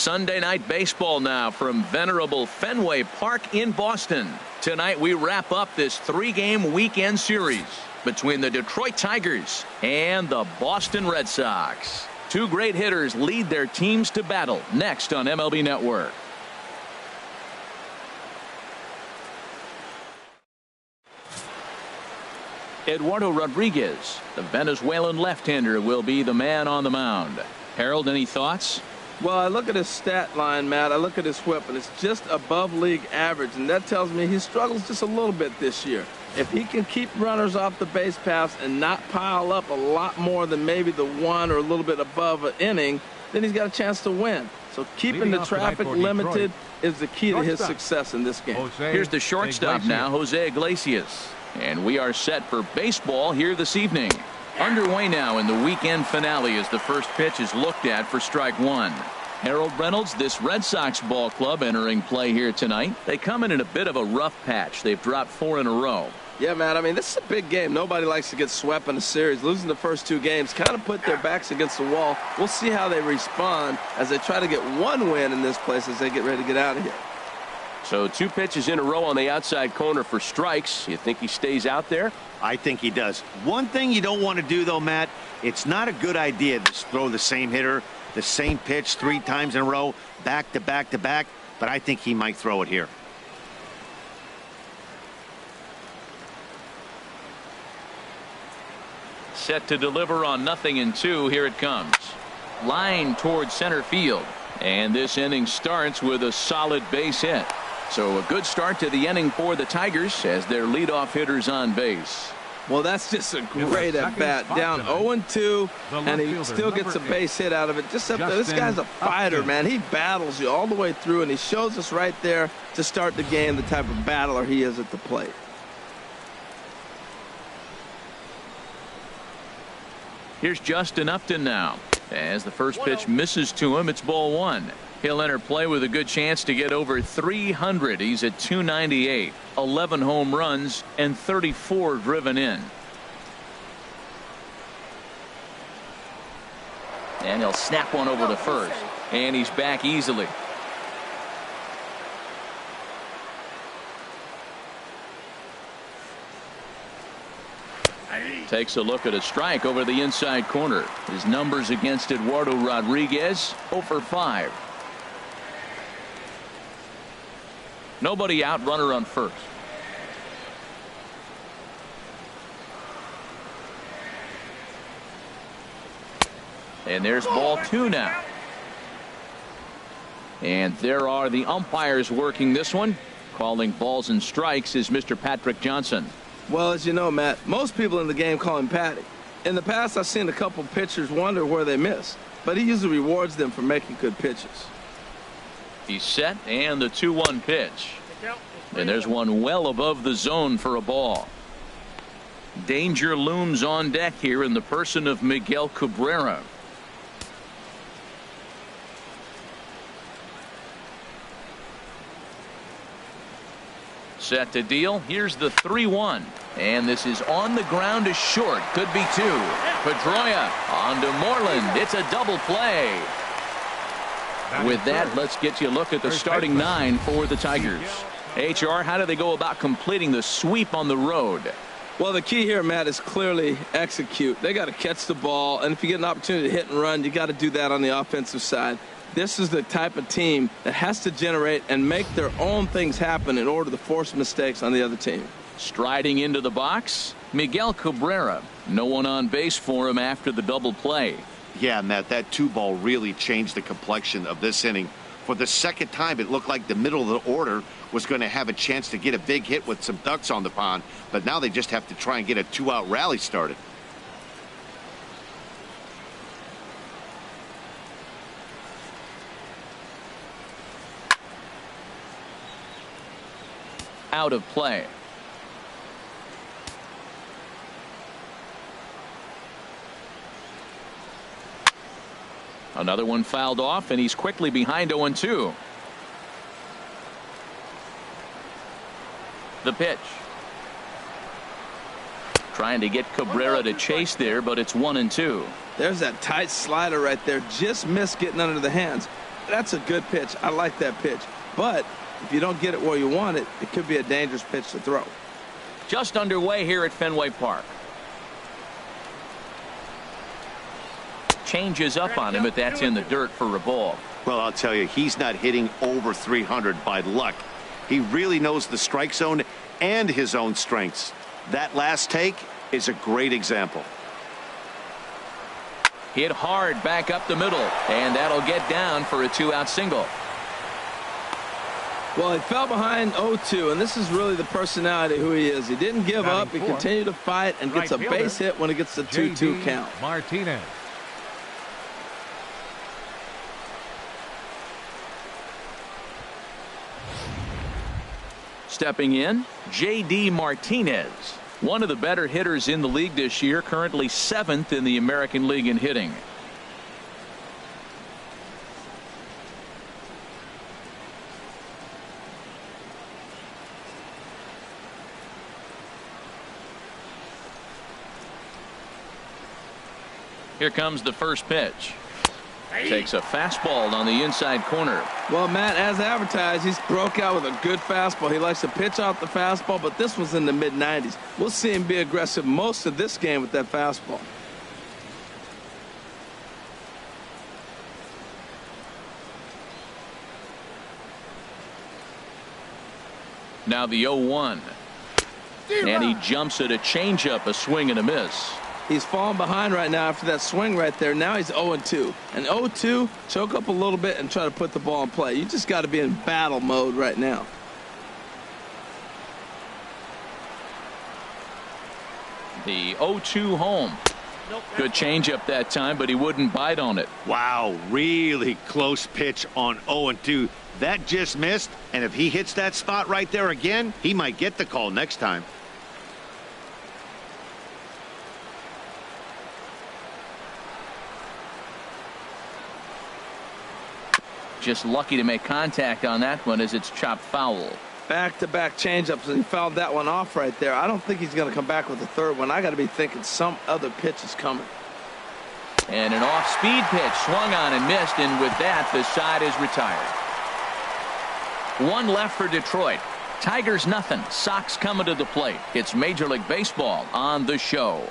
Sunday night baseball now from venerable Fenway Park in Boston. Tonight we wrap up this 3-game weekend series between the Detroit Tigers and the Boston Red Sox. Two great hitters lead their teams to battle next on MLB Network. Eduardo Rodriguez, the Venezuelan left-hander, will be the man on the mound. Harold, any thoughts? Well, I look at his stat line, Matt. I look at his whip, and it's just above league average, and that tells me he struggles just a little bit this year. If he can keep runners off the base paths and not pile up a lot more than maybe the one or a little bit above an inning, then he's got a chance to win. So keeping the traffic limited is the key to his success in this game. Here's the shortstop now, Jose Iglesias. And we are set for baseball here this evening. Underway now in the weekend finale as the first pitch is looked at for strike one. Harold Reynolds, this Red Sox ball club entering play here tonight. They come in a bit of a rough patch. They've dropped 4 in a row. Yeah, man, I mean, this is a big game. Nobody likes to get swept in a series. Losing the first 2 games kind of put their backs against the wall. We'll see how they respond as they try to get one win in this place as they get ready to get out of here. So 2 pitches in a row on the outside corner for strikes. You think he stays out there? I think he does. One thing you don't want to do, though, Matt, it's not a good idea to throw the same hitter, the same pitch 3 times in a row, back to back to back, but I think he might throw it here. Set to deliver on 0-2. Here it comes. Line towards center field. And this inning starts with a solid base hit. So a good start to the inning for the Tigers as their leadoff hitters on base. Well, that's just a great at-bat. Down 0-2, and he still gets a base hit out of it. Just up there. This guy's a fighter, man. He battles you all the way through, and he shows us right there to start the game the type of battler he is at the plate. Here's Justin Upton now. As the first pitch misses to him, it's ball 1. He'll enter play with a good chance to get over 300. He's at 298, 11 home runs, and 34 driven in. And he'll snap one over to first. And he's back easily. Takes a look at a strike over the inside corner. His numbers against Eduardo Rodriguez, 0 for 5. Nobody out, runner on first. And there's ball 2 now. And there are the umpires working this one. Calling balls and strikes is Mr. Patrick Johnson. Well, as you know, Matt, most people in the game call him Patty. In the past, I've seen a couple pitchers wonder where they miss, but he usually rewards them for making good pitches. He's set, and the 2-1 pitch. And there's one well above the zone for a ball. Danger looms on deck here in the person of Miguel Cabrera. Set to deal. Here's the 3-1. And this is on the ground to short. Could be 2. Pedroia on to Moreland. It's a double play. With that, let's get you a look at the starting 9 for the Tigers. HR, how do they go about completing the sweep on the road? Well, the key here, Matt, is clearly execute. They got to catch the ball, and if you get an opportunity to hit and run, you got to do that on the offensive side. This is the type of team that has to generate and make their own things happen in order to force mistakes on the other team. Striding into the box, Miguel Cabrera. No one on base for him after the double play. Yeah, Matt, that 2-ball really changed the complexion of this inning. For the second time, it looked like the middle of the order was going to have a chance to get a big hit with some ducks on the pond, but now they just have to try and get a 2-out rally started. Out of play. Another one fouled off, and he's quickly behind 0-2. The pitch. Trying to get Cabrera to chase there, but it's 1-2. There's that tight slider right there. Just missed getting under the hands. That's a good pitch. I like that pitch. But if you don't get it where you want it, it could be a dangerous pitch to throw. Just underway here at Fenway Park. Changes up on him, but that's in the dirt for a ball. Well, I'll tell you, he's not hitting over 300 by luck. He really knows the strike zone and his own strengths. That last take is a great example. Hit hard back up the middle, and that'll get down for a 2-out single. Well, he fell behind 0-2, and this is really the personality who he is. He didn't give up. He continued to fight and gets a base hit when it gets the 2-2 count. Martinez. Stepping in, J.D. Martinez. One of the better hitters in the league this year, currently 7th in the American League in hitting. Here comes the first pitch. Takes a fastball on the inside corner. Well, Matt, as advertised, he's broke out with a good fastball. He likes to pitch off the fastball, but this was in the mid-90s. We'll see him be aggressive most of this game with that fastball. Now the 0-1. And he jumps at a changeup, a swing and a miss. He's falling behind right now after that swing right there. Now he's 0-2. And 0-2, choke up a little bit and try to put the ball in play. You just got to be in battle mode right now. The 0-2 home. Good changeup that time, but he wouldn't bite on it. Wow, really close pitch on 0-2. That just missed, and if he hits that spot right there again, he might get the call next time. Just lucky to make contact on that one as it's chopped foul. Back-to-back changeups, and he fouled that one off right there. I don't think he's going to come back with the third one. I got to be thinking some other pitch is coming. And an off-speed pitch swung on and missed, and with that, the side is retired. One left for Detroit. Tigers nothing. Sox coming to the plate. It's Major League Baseball on the show.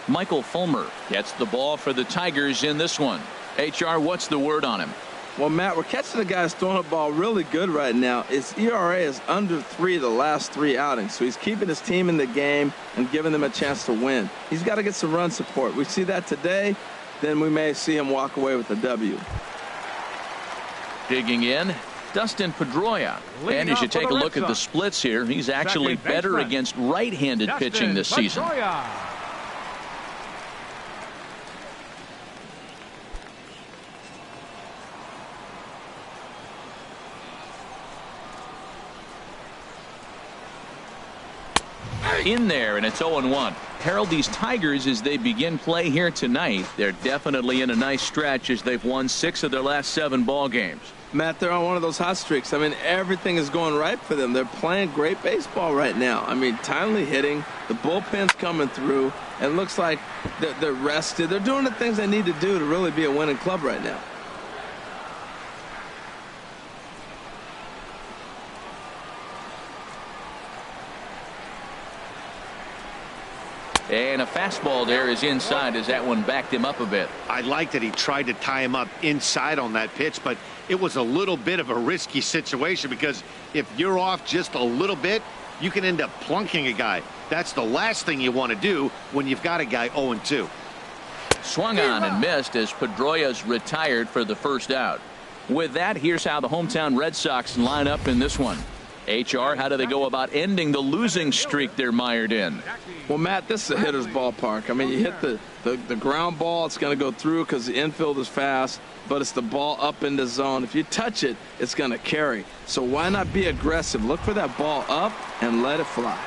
Michael Fulmer gets the ball for the Tigers in this one. HR, what's the word on him? Well, Matt, we're catching the guy who's throwing the ball really good right now. His ERA is under 3 the last 3 outings, so he's keeping his team in the game and giving them a chance to win. He's got to get some run support. We see that today, then we may see him walk away with a W. Digging in, Dustin Pedroia. And as you take a look at the splits here, he's actually better against right-handed pitching this season. In there, and it's 0-1. Harold, these Tigers, as they begin play here tonight, they're definitely in a nice stretch as they've won 6 of their last 7 ball games. Matt, they're on one of those hot streaks. I mean, everything is going right for them. They're playing great baseball right now. I mean, timely hitting, the bullpen's coming through, and it looks like they're rested. They're doing the things they need to do to really be a winning club right now. And a fastball there is inside as that one backed him up a bit. I like that he tried to tie him up inside on that pitch, but it was a little bit of a risky situation because if you're off just a little bit, you can end up plunking a guy. That's the last thing you want to do when you've got a guy 0-2. Swung on and missed as Pedroia's retired for the first out. With that, here's how the hometown Red Sox line up in this one. HR, how do they go about ending the losing streak they're mired in? Well, Matt, this is a hitter's ballpark. I mean, you hit the ground ball, it's going to go through because the infield is fast, but it's the ball up in the zone. If you touch it, it's going to carry. So why not be aggressive? Look for that ball up and let it fly.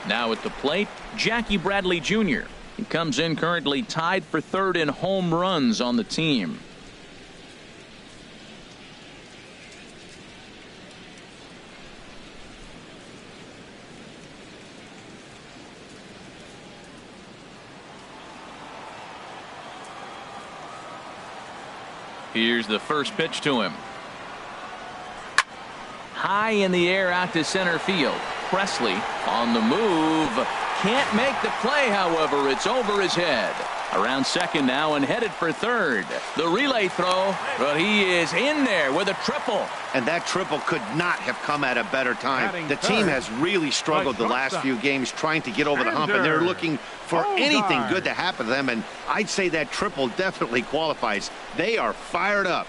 Now at the plate, Jackie Bradley Jr. He comes in currently tied for 3rd in home runs on the team. Here's the first pitch to him. High in the air out to center field. Presley on the move. Can't make the play, however. It's over his head. Around second now and headed for third. The relay throw, but he is in there with a triple. And that triple could not have come at a better time. The team has really struggled the last few games trying to get over the hump, and they're looking for anything good to happen to them, and I'd say that triple definitely qualifies. They are fired up.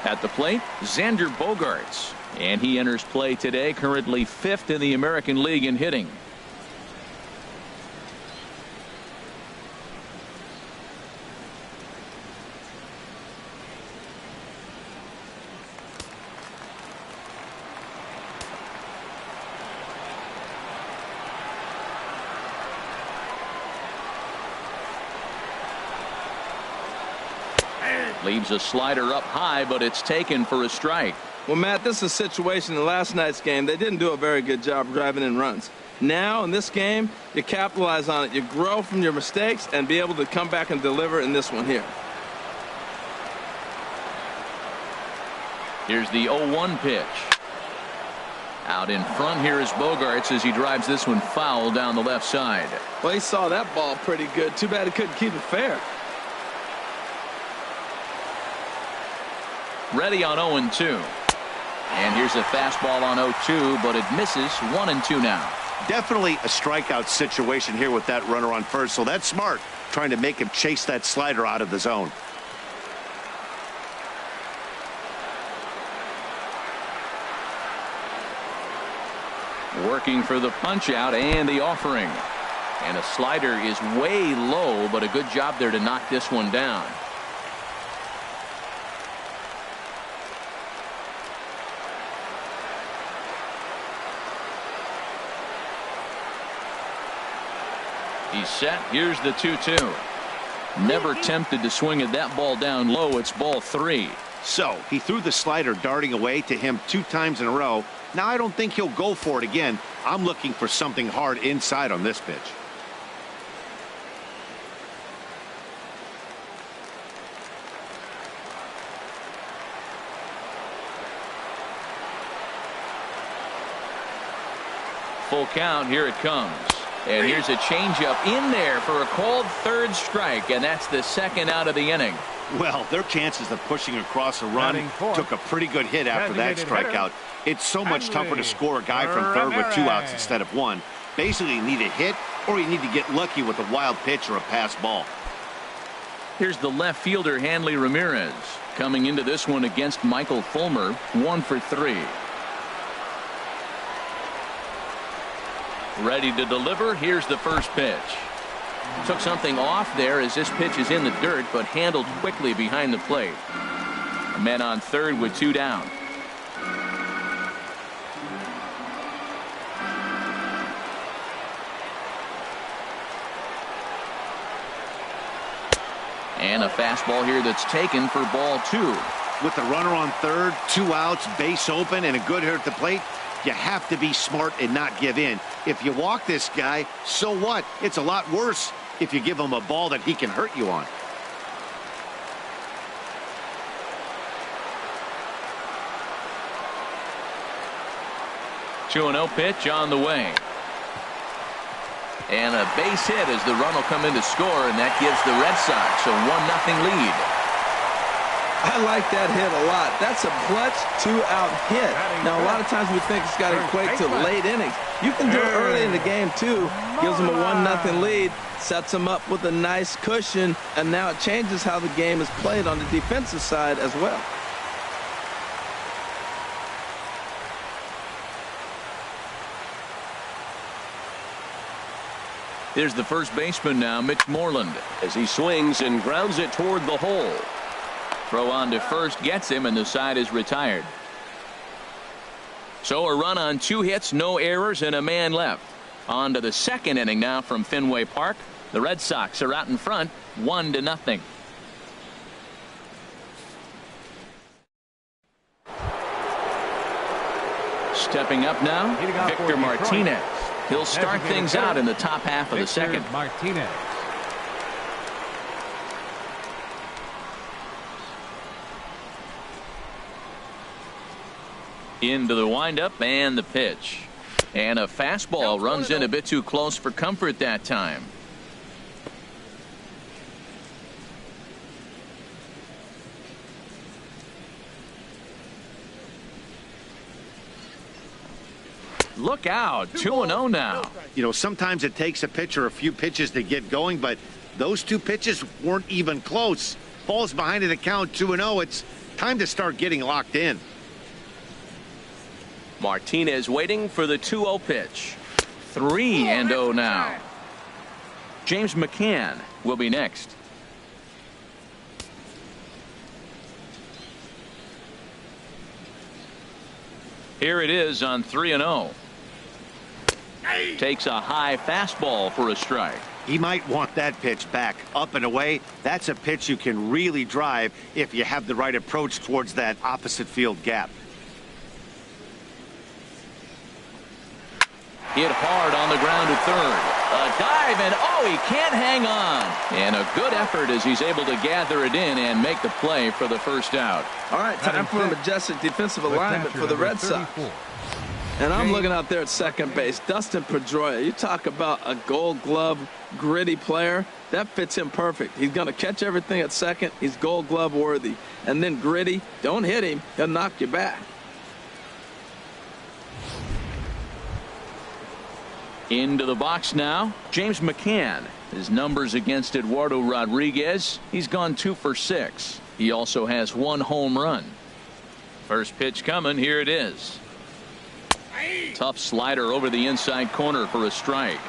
At the plate, Xander Bogaerts. And he enters play today, currently 5th in the American League in hitting. Leaves a slider up high, but it's taken for a strike. Well, Matt, this is a situation in last night's game. They didn't do a very good job driving in runs. Now, in this game, you capitalize on it. You grow from your mistakes and be able to come back and deliver in this one here. Here's the 0-1 pitch. Out in front here is Bogaerts as he drives this one foul down the left side. Well, he saw that ball pretty good. Too bad he couldn't keep it fair. Ready on 0-2. And here's a fastball on 0-2, but it misses. 1-2 now. Definitely a strikeout situation here with that runner on first, so that's smart, trying to make him chase that slider out of the zone. Working for the punch out and the offering. And a slider is way low, but a good job there to knock this one down. He's set. Here's the 2-2. Never tempted to swing at that ball down low. It's ball 3. So he threw the slider darting away to him 2 times in a row. Now I don't think he'll go for it again. I'm looking for something hard inside on this pitch. Full count. Here it comes. And here's a changeup in there for a called third strike, and that's the second out of the inning. Well, their chances of pushing across a run took a pretty good hit after that strikeout. It's so much tougher to score a guy from third with 2 outs instead of 1. Basically, you need a hit or you need to get lucky with a wild pitch or a pass ball. Here's the left fielder, Hanley Ramirez, coming into this one against Michael Fulmer. 1 for 3. Ready to deliver. Here's the first pitch. Took something off there as this pitch is in the dirt, but handled quickly behind the plate. Men on third with 2 down. And a fastball here that's taken for ball 2. With the runner on third, 2 outs, base open, and a good hitter at the plate, you have to be smart and not give in. If you walk this guy, so what? It's a lot worse if you give him a ball that he can hurt you on. Two 2-0 pitch on the way. And a base hit as the run will come in to score, and that gives the Red Sox a 1-0 lead. I like that hit a lot. That's a clutch 2-out hit. Now, a lot of times we think it's got to equate to late innings. You can do it early in the game, too. Gives them a 1-0 lead, sets them up with a nice cushion, and now it changes how the game is played on the defensive side as well. Here's the first baseman now, Mitch Moreland, as he swings and grounds it toward the hole. Throw on to first gets him, and the side is retired. So a run on 2 hits, no errors, and a man left. On to the second inning now from Fenway Park. The Red Sox are out in front, 1-0. Stepping up now, Victor Martinez. He'll start things out in the top half of the second. Martinez. Into the windup and the pitch. And a fastball runs in a bit too close for comfort that time. Look out, 2-0 now. You know, sometimes it takes a pitcher a few pitches to get going, but those two pitches weren't even close. Falls behind in the count, 2-0. It's time to start getting locked in. Martinez waiting for the 2-0 pitch. 3-0 now. James McCann will be next. Here it is on 3-0. Takes a high fastball for a strike. He might want that pitch back, up and away. That's a pitch you can really drive if you have the right approach towards that opposite field gap. Hit hard on the ground to third. A dive, and oh, he can't hang on. And a good effort as he's able to gather it in and make the play for the first out. All right, time for a majestic defensive alignment for the Red Sox. And I'm looking out there at second base. Dustin Pedroia, you talk about a Gold Glove gritty player. That fits him perfect. He's going to catch everything at second. He's Gold Glove worthy. And then gritty, don't hit him. He'll knock you back. Into the box now, James McCann. His numbers against Eduardo Rodriguez, he's gone 2 for 6. He also has 1 home run. First pitch coming, here it is. Tough slider over the inside corner for a strike.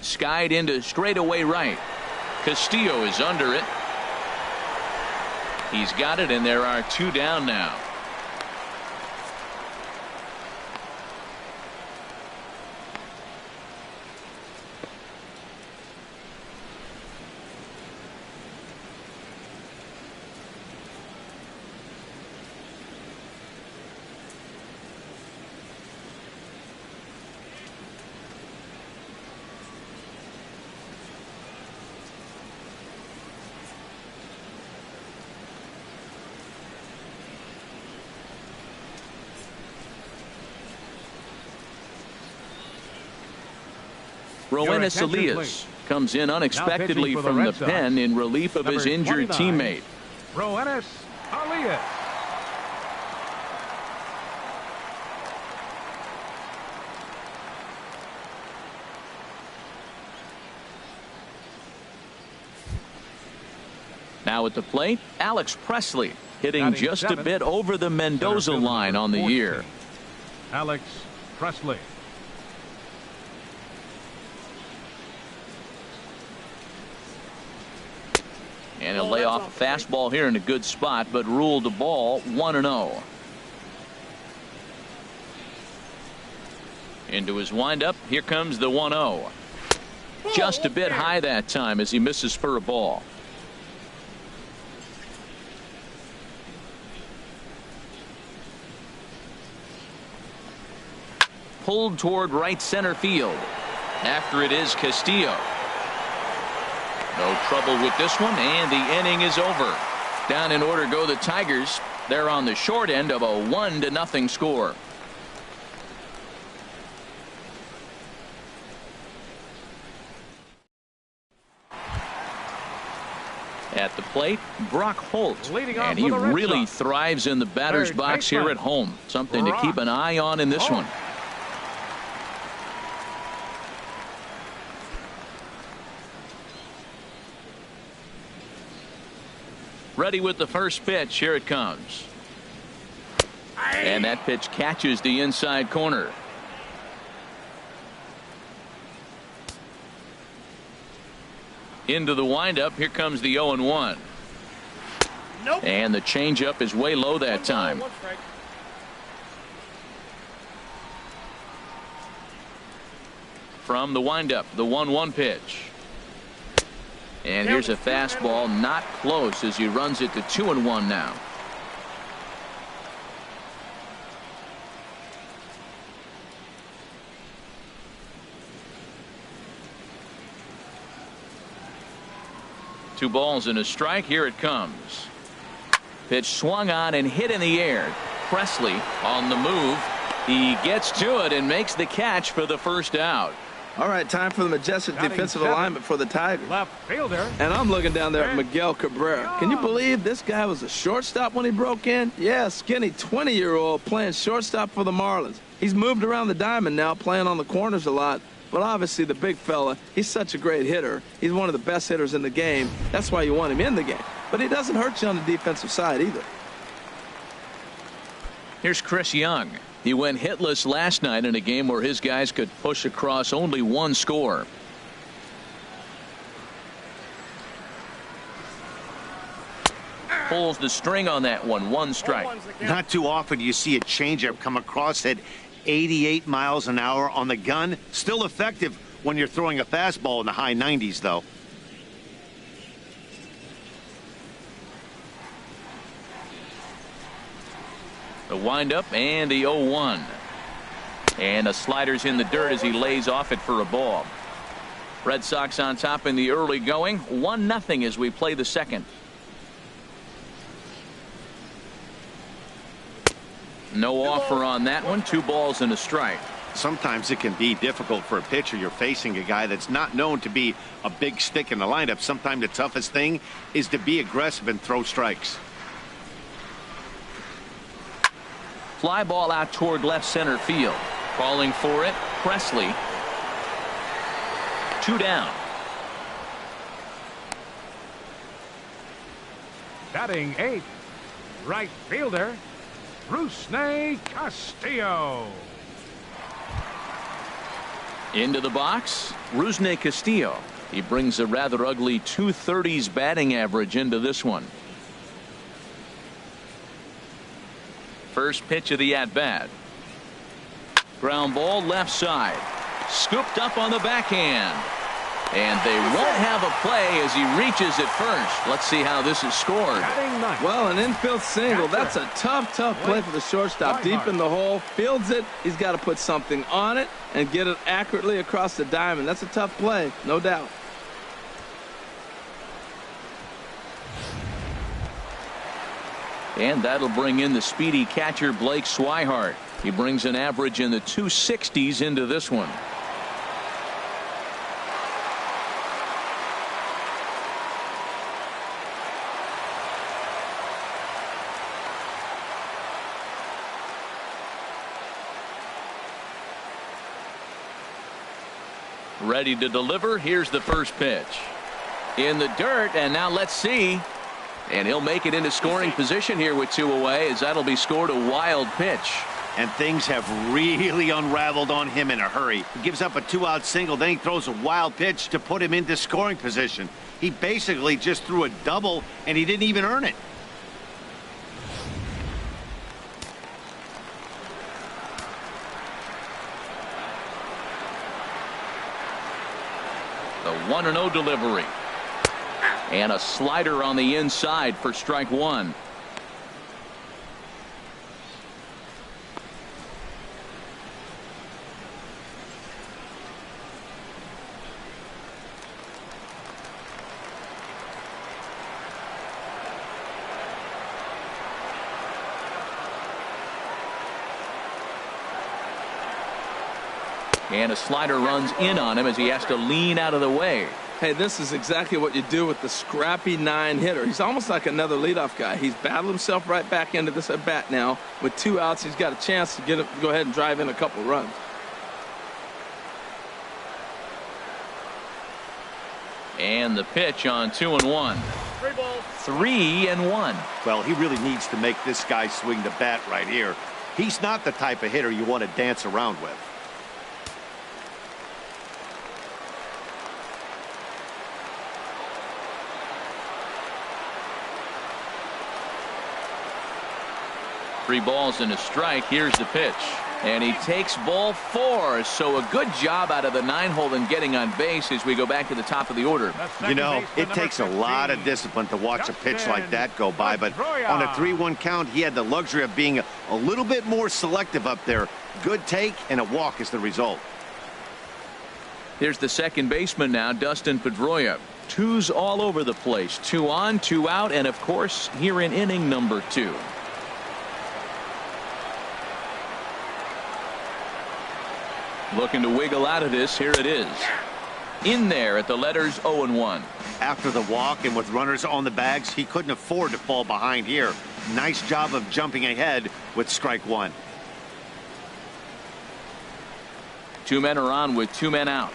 Skied into straightaway right. Castillo is under it. He's got it, and there are 2 down now. Roenis Elias comes in unexpectedly from the pen in relief of his injured teammate. Roenis Elias. Now at the plate, Alex Presley hitting just a bit over the Mendoza line on the year. Alex Presley. And he'll lay off a fastball here in a good spot, but ruled the ball 1-0. Into his windup, here comes the 1-0. Just a bit high that time as he misses for a ball. Pulled toward right center field. After it is Castillo. No trouble with this one, and the inning is over. Down in order go the Tigers. They're on the short end of a 1-0 score. At the plate, Brock Holt, and he really thrives in the batter's box here at home. Something to keep an eye on in this one. Ready with the first pitch. Here it comes. And that pitch catches the inside corner. Into the windup. Here comes the 0-1. Nope. And the changeup is way low that time. From the windup, the 1-1 pitch. And here's a fastball not close as he runs it to 2-1 now. Two balls and a strike. Here it comes. Pitch swung on and hit in the air. Presley on the move. He gets to it and makes the catch for the first out. All right, time for the majestic defensive alignment for the Tigers. Left fielder. And I'm looking down there at Miguel Cabrera. Can you believe this guy was a shortstop when he broke in? Yeah, skinny 20-year-old playing shortstop for the Marlins. He's moved around the diamond now, playing on the corners a lot. But obviously the big fella, he's such a great hitter. He's one of the best hitters in the game. That's why you want him in the game. But he doesn't hurt you on the defensive side either. Here's Chris Young. He went hitless last night in a game where his guys could push across only one score. Pulls the string on that one strike. Not too often you see a changeup come across at 88 miles an hour on the gun. Still effective when you're throwing a fastball in the high 90s, though. The windup and the 0-1. And a slider's in the dirt as he lays off it for a ball. Red Sox on top in the early going. 1-0 as we play the second. No offer on that one. 2 balls and a strike. Sometimes it can be difficult for a pitcher. You're facing a guy that's not known to be a big stick in the lineup. Sometimes the toughest thing is to be aggressive and throw strikes. Fly ball out toward left center field. Calling for it, Presley. 2 down. Batting 8th, right fielder, Rusney Castillo. Into the box, Rusney Castillo. He brings a rather ugly 230s batting average into this one. First pitch of the at-bat. Ground ball left side. Scooped up on the backhand. And they won't have a play as he reaches at first. Let's see how this is scored. Well, an infield single. That's a tough play for the shortstop. Deep in the hole. Fields it. He's got to put something on it and get it accurately across the diamond. That's a tough play, no doubt. And that'll bring in the speedy catcher Blake Swihart. He brings an average in the 260s into this one. Ready to deliver. Here's the first pitch. In the dirt, and now let's see. And he'll make it into scoring position here with 2 away, as that'll be scored a wild pitch. And things have really unraveled on him in a hurry. He gives up a 2-out single, then he throws a wild pitch to put him into scoring position. He basically just threw a double, and he didn't even earn it. The 1-0 delivery. And a slider on the inside for strike 1. And a slider runs in on him as he has to lean out of the way. Hey, this is exactly what you do with the scrappy 9 hitter. He's almost like another leadoff guy. He's battled himself right back into this at bat now. With 2 outs, he's got a chance to go ahead and drive in a couple runs. And the pitch on 2-1. 3-1. Well, he really needs to make this guy swing the bat right here. He's not the type of hitter you want to dance around with. 3 balls and a strike. Here's the pitch. And he takes ball 4. So a good job out of the 9-hole in getting on base as we go back to the top of the order. You know, it takes a lot of discipline to watch a pitch like that go by. But on a 3-1 count, he had the luxury of being a little bit more selective up there. Good take and a walk is the result. Here's the second baseman now, Dustin Pedroia. 2s all over the place. 2 on, 2 out, and of course here in inning number 2. Looking to wiggle out of this. Here it is. In there at the letters 0-1. After the walk and with runners on the bags, he couldn't afford to fall behind here. Nice job of jumping ahead with strike 1. 2 men are on with 2 men out.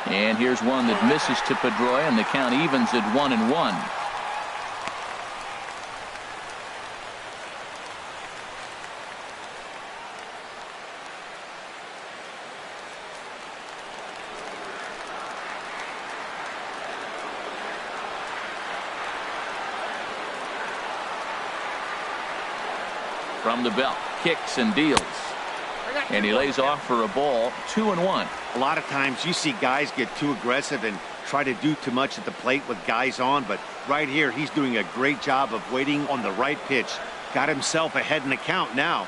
And here's one that misses to Pedroia, and the count evens at 1-1. From the belt, kicks and deals. And he lays off for a ball. 2-1. A lot of times you see guys get too aggressive and try to do too much at the plate with guys on, but right here he's doing a great job of waiting on the right pitch. Got himself ahead in the count now.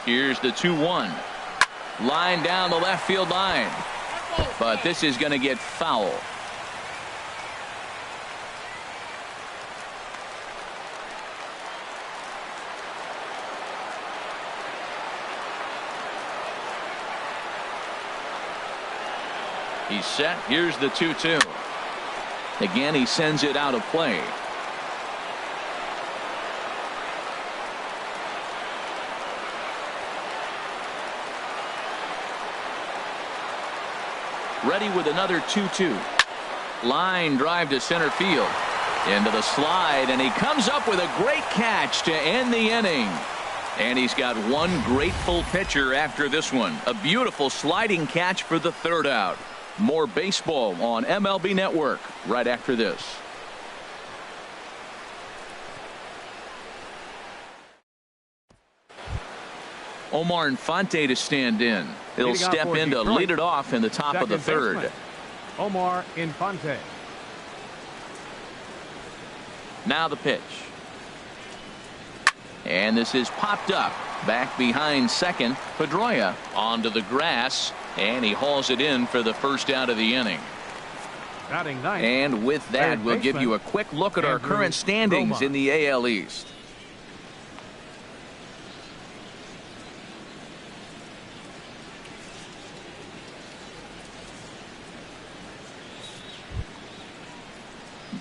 Here's the 2-1. Line down the left field line. But this is going to get foul. He's set. Here's the 2-2. Again, he sends it out of play. Ready with another 2-2. Line drive to center field. Into the slide, and he comes up with a great catch to end the inning. And he's got one grateful pitcher after this one. A beautiful sliding catch for the 3rd out. More baseball on MLB Network right after this. Omar Infante to stand in. He'll step in to lead it off in the top of the 3rd. Omar Infante. Now the pitch. And this is popped up. Back behind second. Pedroia onto the grass. And he hauls it in for the 1st out of the inning. Batting ninth. And with that, we'll give you a quick look at our current standings in the AL East.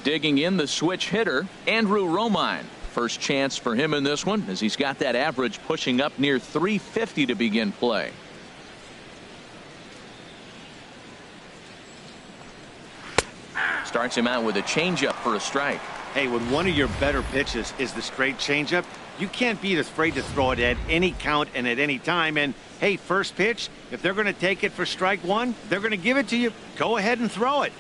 Digging in the switch hitter, Andrew Romine. First chance for him in this one, as he's got that average pushing up near 350 to begin play. Starts him out with a changeup for a strike. Hey, when one of your better pitches is the straight changeup, you can't be afraid to throw it at any count and at any time. And hey, first pitch, if they're going to take it for strike 1, they're going to give it to you. Go ahead and throw it.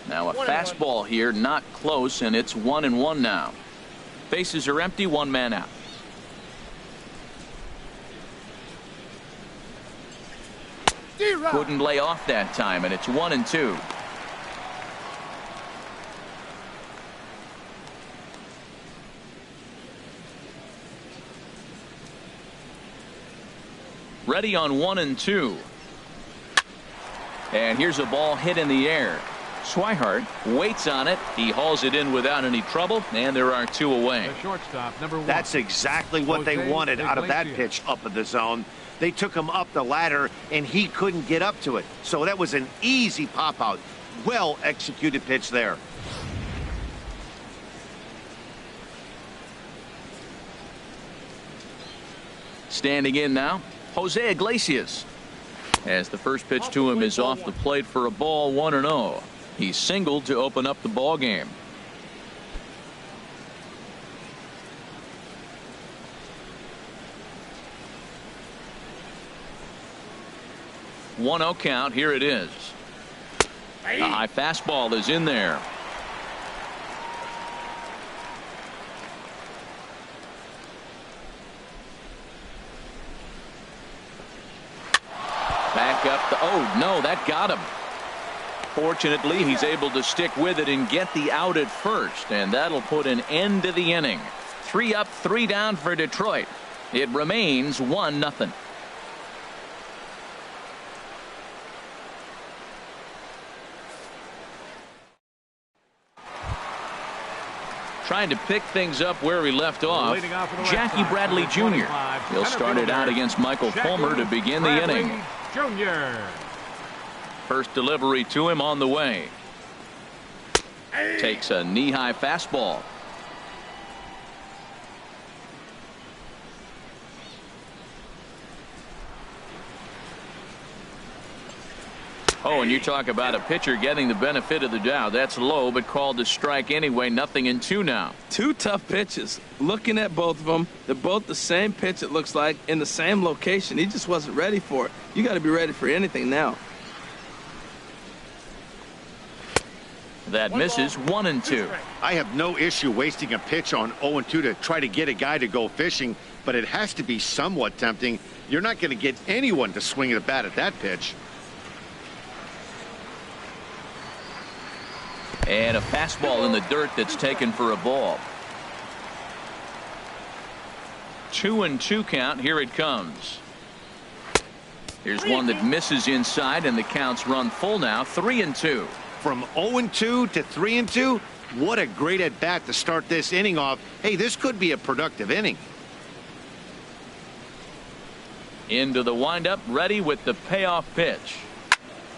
Now a fastball here, not close, and it's 1-1 now. Bases are empty, 1 man out. Couldn't lay off that time, and it's 1-2. Ready on 1-2. And here's a ball hit in the air. Swihart waits on it. He hauls it in without any trouble, and there are 2 away. The shortstop, number 1. That's exactly what they wanted out of that pitch up in the zone. They took him up the ladder, and he couldn't get up to it. So that was an easy pop-out. Well-executed pitch there. Standing in now, Jose Iglesias. As the first pitch to him is off the plate for a ball, 1-0. He singled to open up the ball game. 1-0 count. Here it is. A high fastball is in there. Back up. Oh, no, that got him. Fortunately, he's able to stick with it and get the out at first, and that'll put an end to the inning. 3 up, 3 down for Detroit. It remains 1-0. Trying to pick things up where he left off. Jackie Bradley Jr. He'll start it out against Michael Fulmer to begin the inning. Jr. First delivery to him on the way. Takes a knee-high fastball. Oh, and you talk about a pitcher getting the benefit of the doubt. That's low, but called to strike anyway. 0-2 now. 2 tough pitches. Looking at both of them, they're both the same pitch, it looks like, in the same location. He just wasn't ready for it. You got to be ready for anything now. That misses. 1-2. I have no issue wasting a pitch on 0-2 to try to get a guy to go fishing, but it has to be somewhat tempting. You're not going to get anyone to swing a bat at that pitch. And a fastball in the dirt that's taken for a ball. 2-2 count. Here it comes. Here's one that misses inside, and the count's run full now. 3-2. From 0-2 to 3-2, what a great at bat to start this inning off. Hey, this could be a productive inning. Into the windup, ready with the payoff pitch.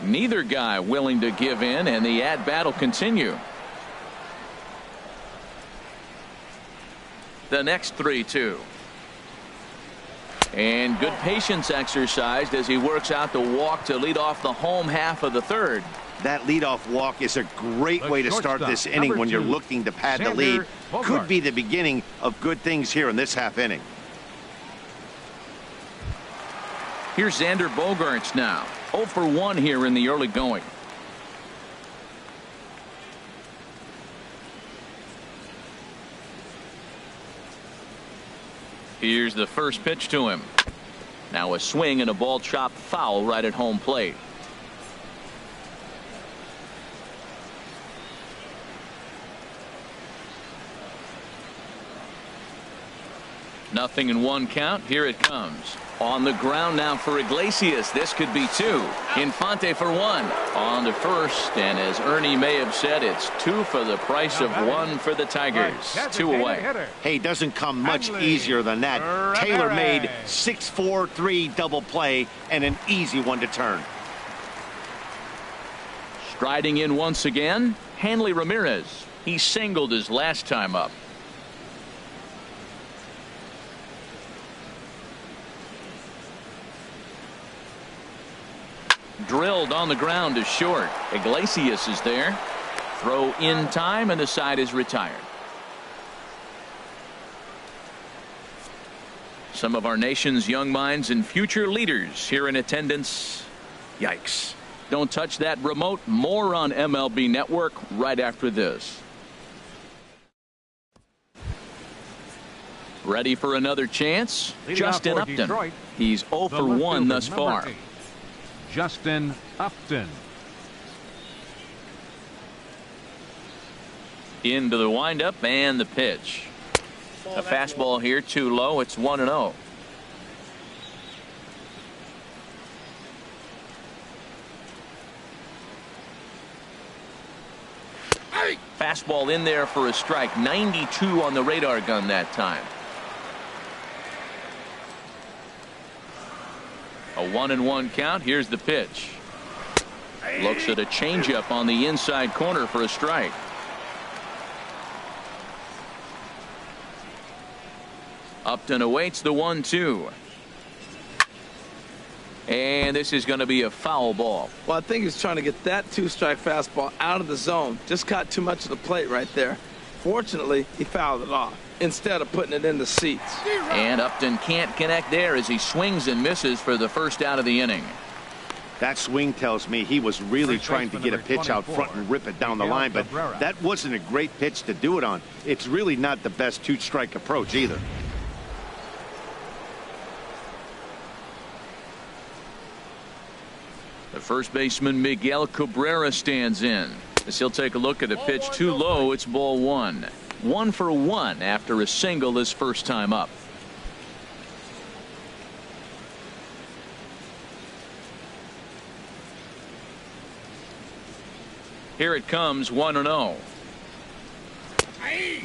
Neither guy willing to give in, and the at-bat will continue. The next 3-2. And good patience exercised as he works out the walk to lead off the home half of the third. That leadoff walk is a great way to start this inning when you're looking to pad the lead. Could be the beginning of good things here in this half inning. Here's Xander Bogaerts now. 0 for 1 here in the early going. Here's the first pitch to him. Now a swing and a ball chopped foul right at home plate. Nothing in 1 count. Here it comes. On the ground now for Iglesias. This could be 2. Infante for 1. On to first, and as Ernie may have said, it's 2 for the price of 1 for the Tigers. 2 away. Hey, doesn't come much easier than that. Taylor made 6-4-3 double play and an easy one to turn. Striding in once again, Hanley Ramirez. He singled his last time up. Drilled on the ground to short. Iglesias is there. Throw in time, and the side is retired. Some of our nation's young minds and future leaders here in attendance. Yikes. Don't touch that remote. More on MLB Network right after this. Ready for another chance? Justin Upton. Detroit, he's 0 for 1 thus far. 8, Justin Upton. Into the windup and the pitch. A fastball here too low. It's 1-0. Fastball in there for a strike. 92 on the radar gun that time. A 1-1 count. Here's the pitch. Looks at a changeup on the inside corner for a strike. Upton awaits the 1-2. And this is going to be a foul ball. Well, I think he's trying to get that 2-strike fastball out of the zone. Just caught too much of the plate right there. Fortunately, he fouled it off instead of putting it in the seats. And Upton can't connect there as he swings and misses for the first out of the inning. That swing tells me he was really trying to get a pitch out front and rip it down the line, but that wasn't a great pitch to do it on. It's really not the best two-strike approach either. The first baseman Miguel Cabrera stands in as he'll take a look at a pitch too low. It's ball one. 1 for 1 after a single his first time up. Here it comes, 1-0.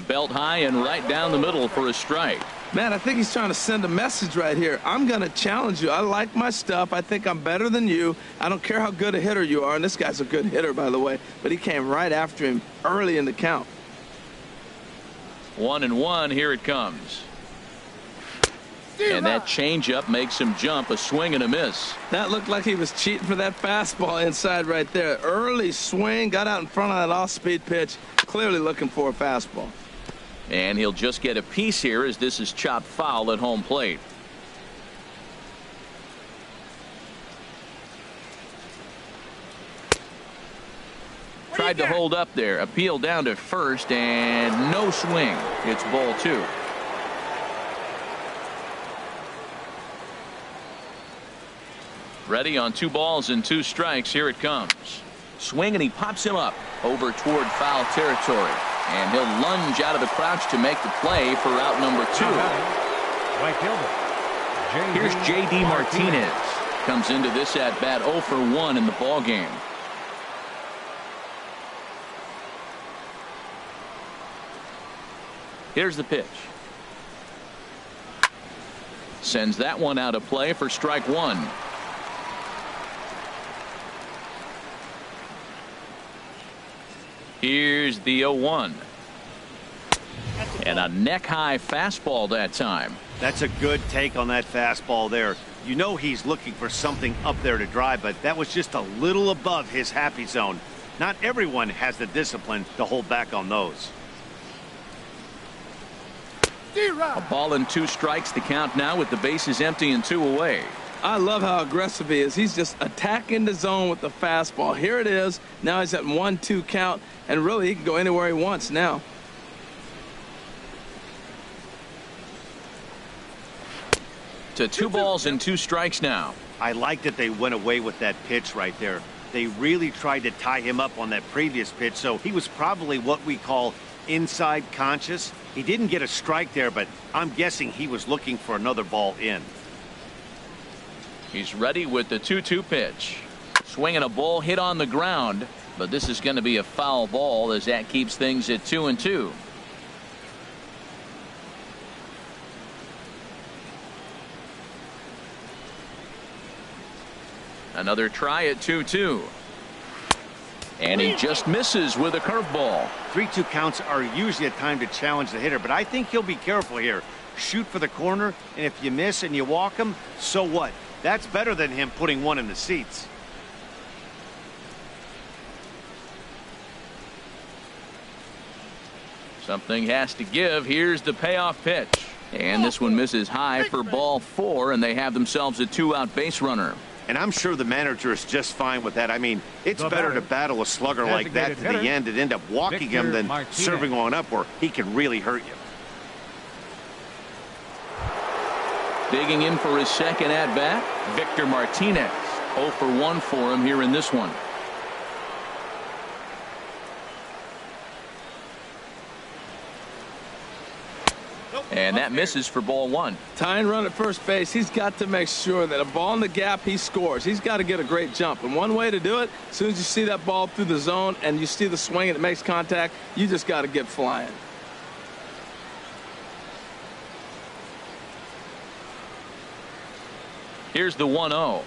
Belt high and right down the middle for a strike. Man, I think he's trying to send a message right here. I'm going to challenge you. I like my stuff. I think I'm better than you. I don't care how good a hitter you are. And this guy's a good hitter, by the way. But he came right after him early in the count. 1-1. Here it comes. And that changeup makes him jump. A swing and a miss. That looked like he was cheating for that fastball inside right there. Early swing, got out in front of that off-speed pitch. Clearly looking for a fastball. And he'll just get a piece here as this is chopped foul at home plate. Tried to hold up there. Appeal down to first and no swing. It's ball 2. Ready on 2 balls and 2 strikes. Here it comes. Swing and he pops him up over toward foul territory. And he'll lunge out of the crouch to make the play for out number 2. Here's J.D. Martinez. Comes into this at bat 0 for 1 in the ball game. Here's the pitch. Sends that one out of play for strike 1. Here's the 0-1. And a neck-high fastball that time. That's a good take on that fastball there. You know he's looking for something up there to drive, but that was just a little above his happy zone. Not everyone has the discipline to hold back on those. A ball and 2 strikes. The count now with the bases empty and 2 away. I love how aggressive he is. He's just attacking the zone with the fastball. Here it is. Now he's at 1-2 count, and really he can go anywhere he wants now. To 2 balls and 2 strikes now. I like that they went away with that pitch right there. They really tried to tie him up on that previous pitch, so he was probably what we call inside conscious. He didn't get a strike there, but I'm guessing he was looking for another ball in. He's ready with the 2-2 pitch. Swinging a ball hit on the ground, but this is going to be a foul ball as that keeps things at 2-2. Another try at 2-2. And he just misses with a curveball. 3-2 counts are usually a time to challenge the hitter, but I think he'll be careful here. Shoot for the corner, and if you miss and you walk him, so what? That's better than him putting one in the seats. Something has to give. Here's the payoff pitch. And this one misses high for ball 4, and they have themselves a 2-out base runner. And I'm sure the manager is just fine with that. I mean, it's better to battle a slugger like that to the end and end up walking him than serving one up where he can really hurt you. Digging in for his second at-bat, Victor Martinez. 0 for 1 for him here in this one. And that misses for ball 1. Tying run at first base. He's got to make sure that a ball in the gap he scores. He's got to get a great jump. And one way to do it, as soon as you see that ball through the zone and you see the swing and it makes contact, you just got to get flying. Here's the 1-0.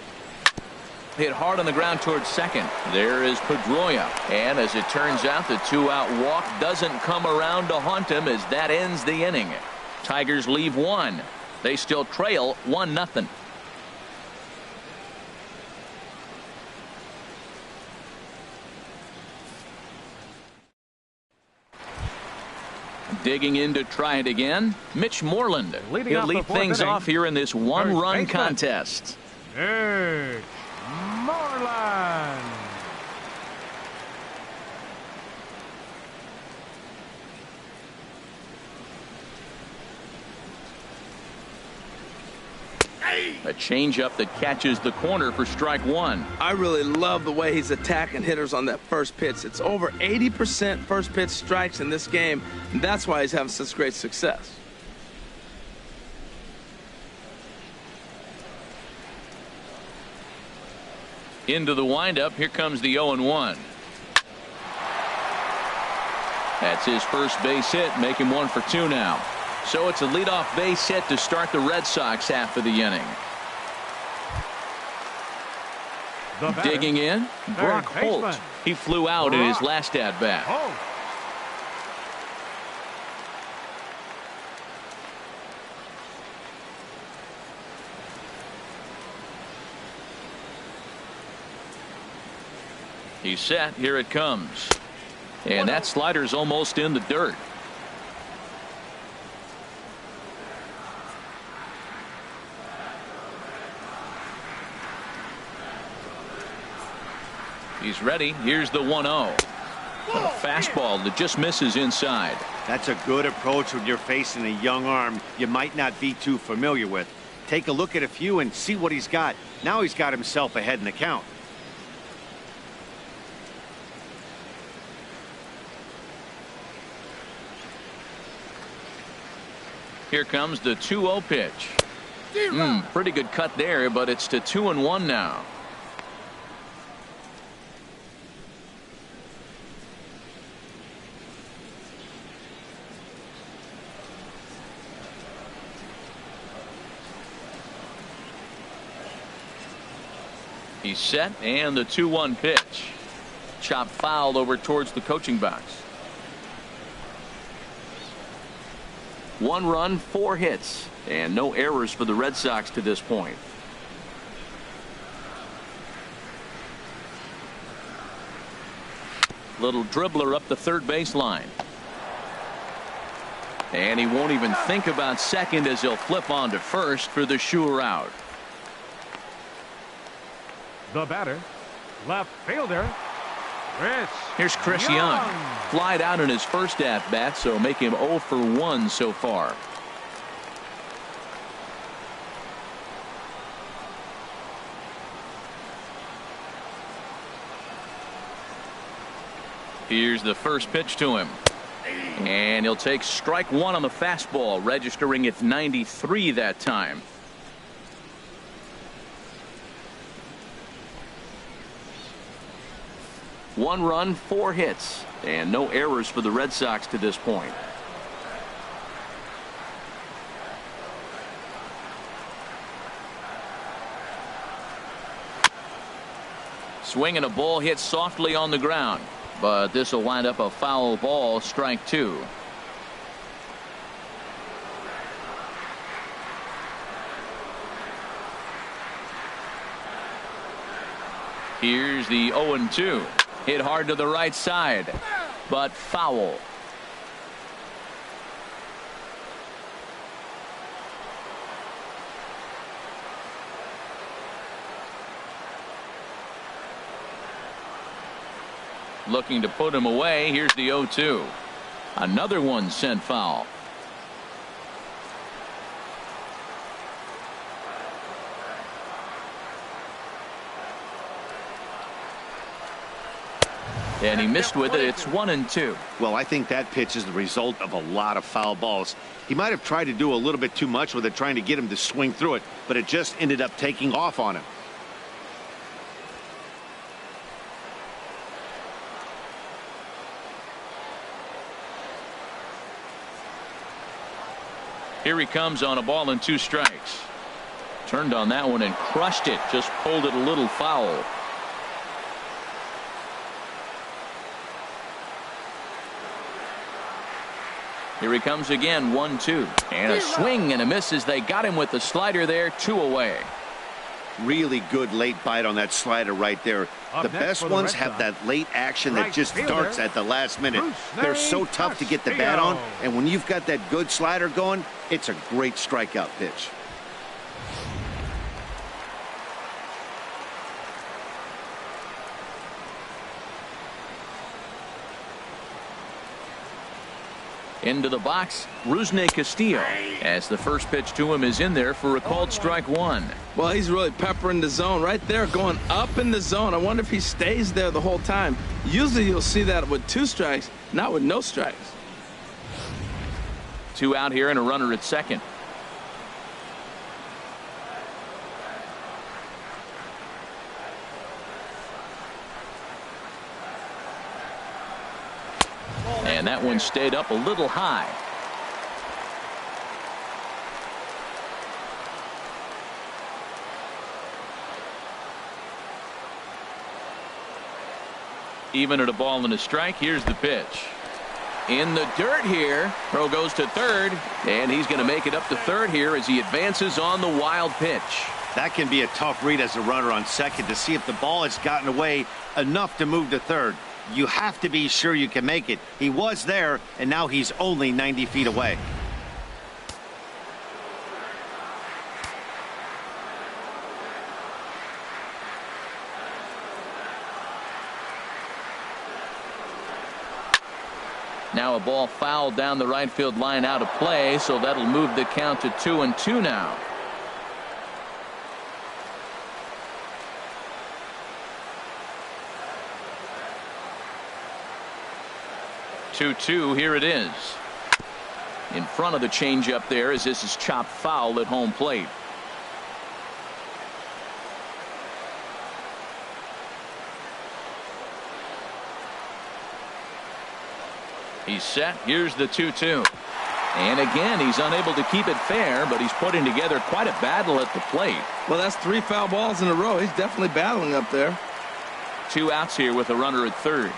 Hit hard on the ground towards second. There is Pedroia. And as it turns out, the 2-out walk doesn't come around to haunt him as that ends the inning. Tigers leave 1. They still trail 1-0. Digging in to try it again, Mitch Moreland. He'll lead things off here in this 1-run contest. Mitch Moreland. A changeup that catches the corner for strike one. I really love the way he's attacking hitters on that first pitch. It's over 80% first pitch strikes in this game, and that's why he's having such great success. Into the windup. Here comes the 0-1. That's his first base hit, make him 1 for 2 now. So it's a leadoff base hit to start the Red Sox half of the inning. Digging in, Brock Holt. He flew out in his last at-bat. He's set. Here it comes. And that slider's almost in the dirt. He's ready. Here's the 1-0. A fastball that just misses inside. That's a good approach when you're facing a young arm you might not be too familiar with. Take a look at a few and see what he's got. Now he's got himself ahead in the count. Here comes the 2-0 pitch. Pretty good cut there, but it's to 2-1 now. He's set, and the 2-1 pitch. Chop fouled over towards the coaching box. 1 run, 4 hits, and no errors for the Red Sox to this point. Little dribbler up the third baseline. And he won't even think about second as he'll flip on to first for the sure out. The batter, left fielder, Chris. Here's Chris Young. Flied out in his first at-bat, so make him 0 for 1 so far. Here's the first pitch to him. And he'll take strike 1 on the fastball, registering at 93 that time. One run, 4 hits, and no errors for the Red Sox to this point. Swing and a ball hit softly on the ground, but this will wind up a foul ball, strike 2. Here's the 0-2. Hit hard to the right side, but foul. Looking to put him away. Here's the 0-2. Another one sent foul. And he missed with it. It's 1-2. Well, I think that pitch is the result of a lot of foul balls. He might have tried to do a little bit too much with it, trying to get him to swing through it, but it just ended up taking off on him. Here he comes on a ball and 2 strikes. Turned on that one and crushed it. Just pulled it a little foul. Here he comes again, 1-2. And a swing and a miss as they got him with the slider there, 2 away. Really good late bite on that slider right there. The best ones have that late action that just starts at the last minute. They're so tough to get the bat on, and when you've got that good slider going, it's a great strikeout pitch. Into the box, Rusney Castillo, as the first pitch to him is in there for a called strike one. Well, he's really peppering the zone right there, going up in the zone. I wonder if he stays there the whole time. Usually you'll see that with 2 strikes, not with no strikes. 2 out here and a runner at second. And that one stayed up a little high. Even at a ball and a strike, here's the pitch. In the dirt here. Throw goes to third, and he's going to make it up to third here as he advances on the wild pitch. That can be a tough read as a runner on second to see if the ball has gotten away enough to move to third. You have to be sure you can make it. He was there, and now he's only 90 feet away. Now a ball fouled down the right field line out of play, so that'll move the count to 2-2 now. 2-2, here it is. In front of the changeup there as this is chopped foul at home plate. He's set. Here's the 2-2. And again, he's unable to keep it fair, but he's putting together quite a battle at the plate. Well, that's 3 foul balls in a row. He's definitely battling up there. 2 outs here with a runner at third.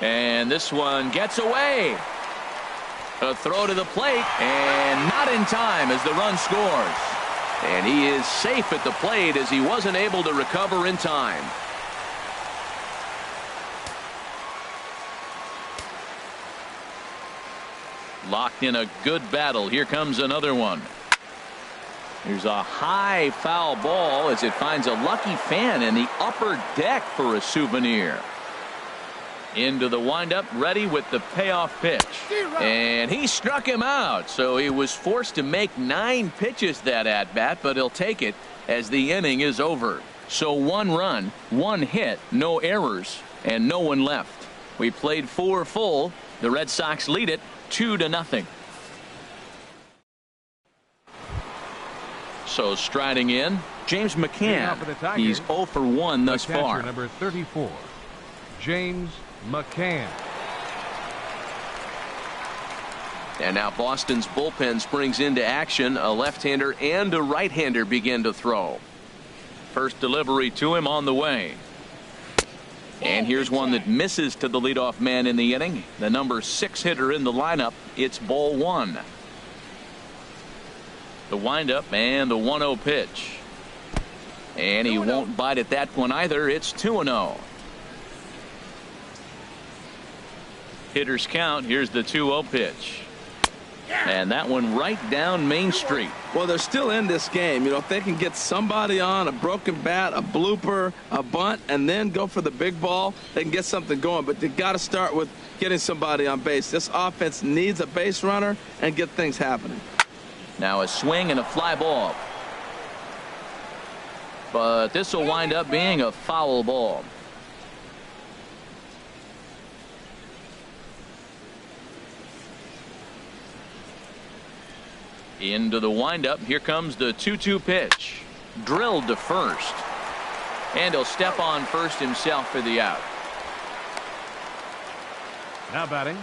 And this one gets away. A throw to the plate, and not in time as the run scores. And he is safe at the plate as he wasn't able to recover in time. Locked in a good battle. Here comes another one. Here's a high foul ball as it finds a lucky fan in the upper deck for a souvenir. Into the windup, ready with the payoff pitch. And he struck him out, so he was forced to make 9 pitches that at bat, but he'll take it as the inning is over. So 1 run, 1 hit, no errors, and no one left. We played 4 full. The Red Sox lead it 2-0. So striding in, James McCann. He's 0 for 1 thus far. Number 34, James McCann. And now Boston's bullpen springs into action. A left-hander and a right-hander begin to throw. First delivery to him on the way. And here's one that misses to the leadoff man in the inning. The number 6 hitter in the lineup. It's ball 1. The windup and the 1-0 pitch. And he won't bite at that one either. It's 2-0. Hitters count. Here's the 2-0 pitch. And that one right down Main Street. Well, they're still in this game. You know, if they can get somebody on, a broken bat, a blooper, a bunt, and then go for the big ball, they can get something going. But they got to start with getting somebody on base. This offense needs a base runner and get things happening. Now a swing and a fly ball. But this will wind up being a foul ball. Into the windup. Here comes the 2-2 pitch. Drilled to first. And he'll step on first himself for the out. Now batting,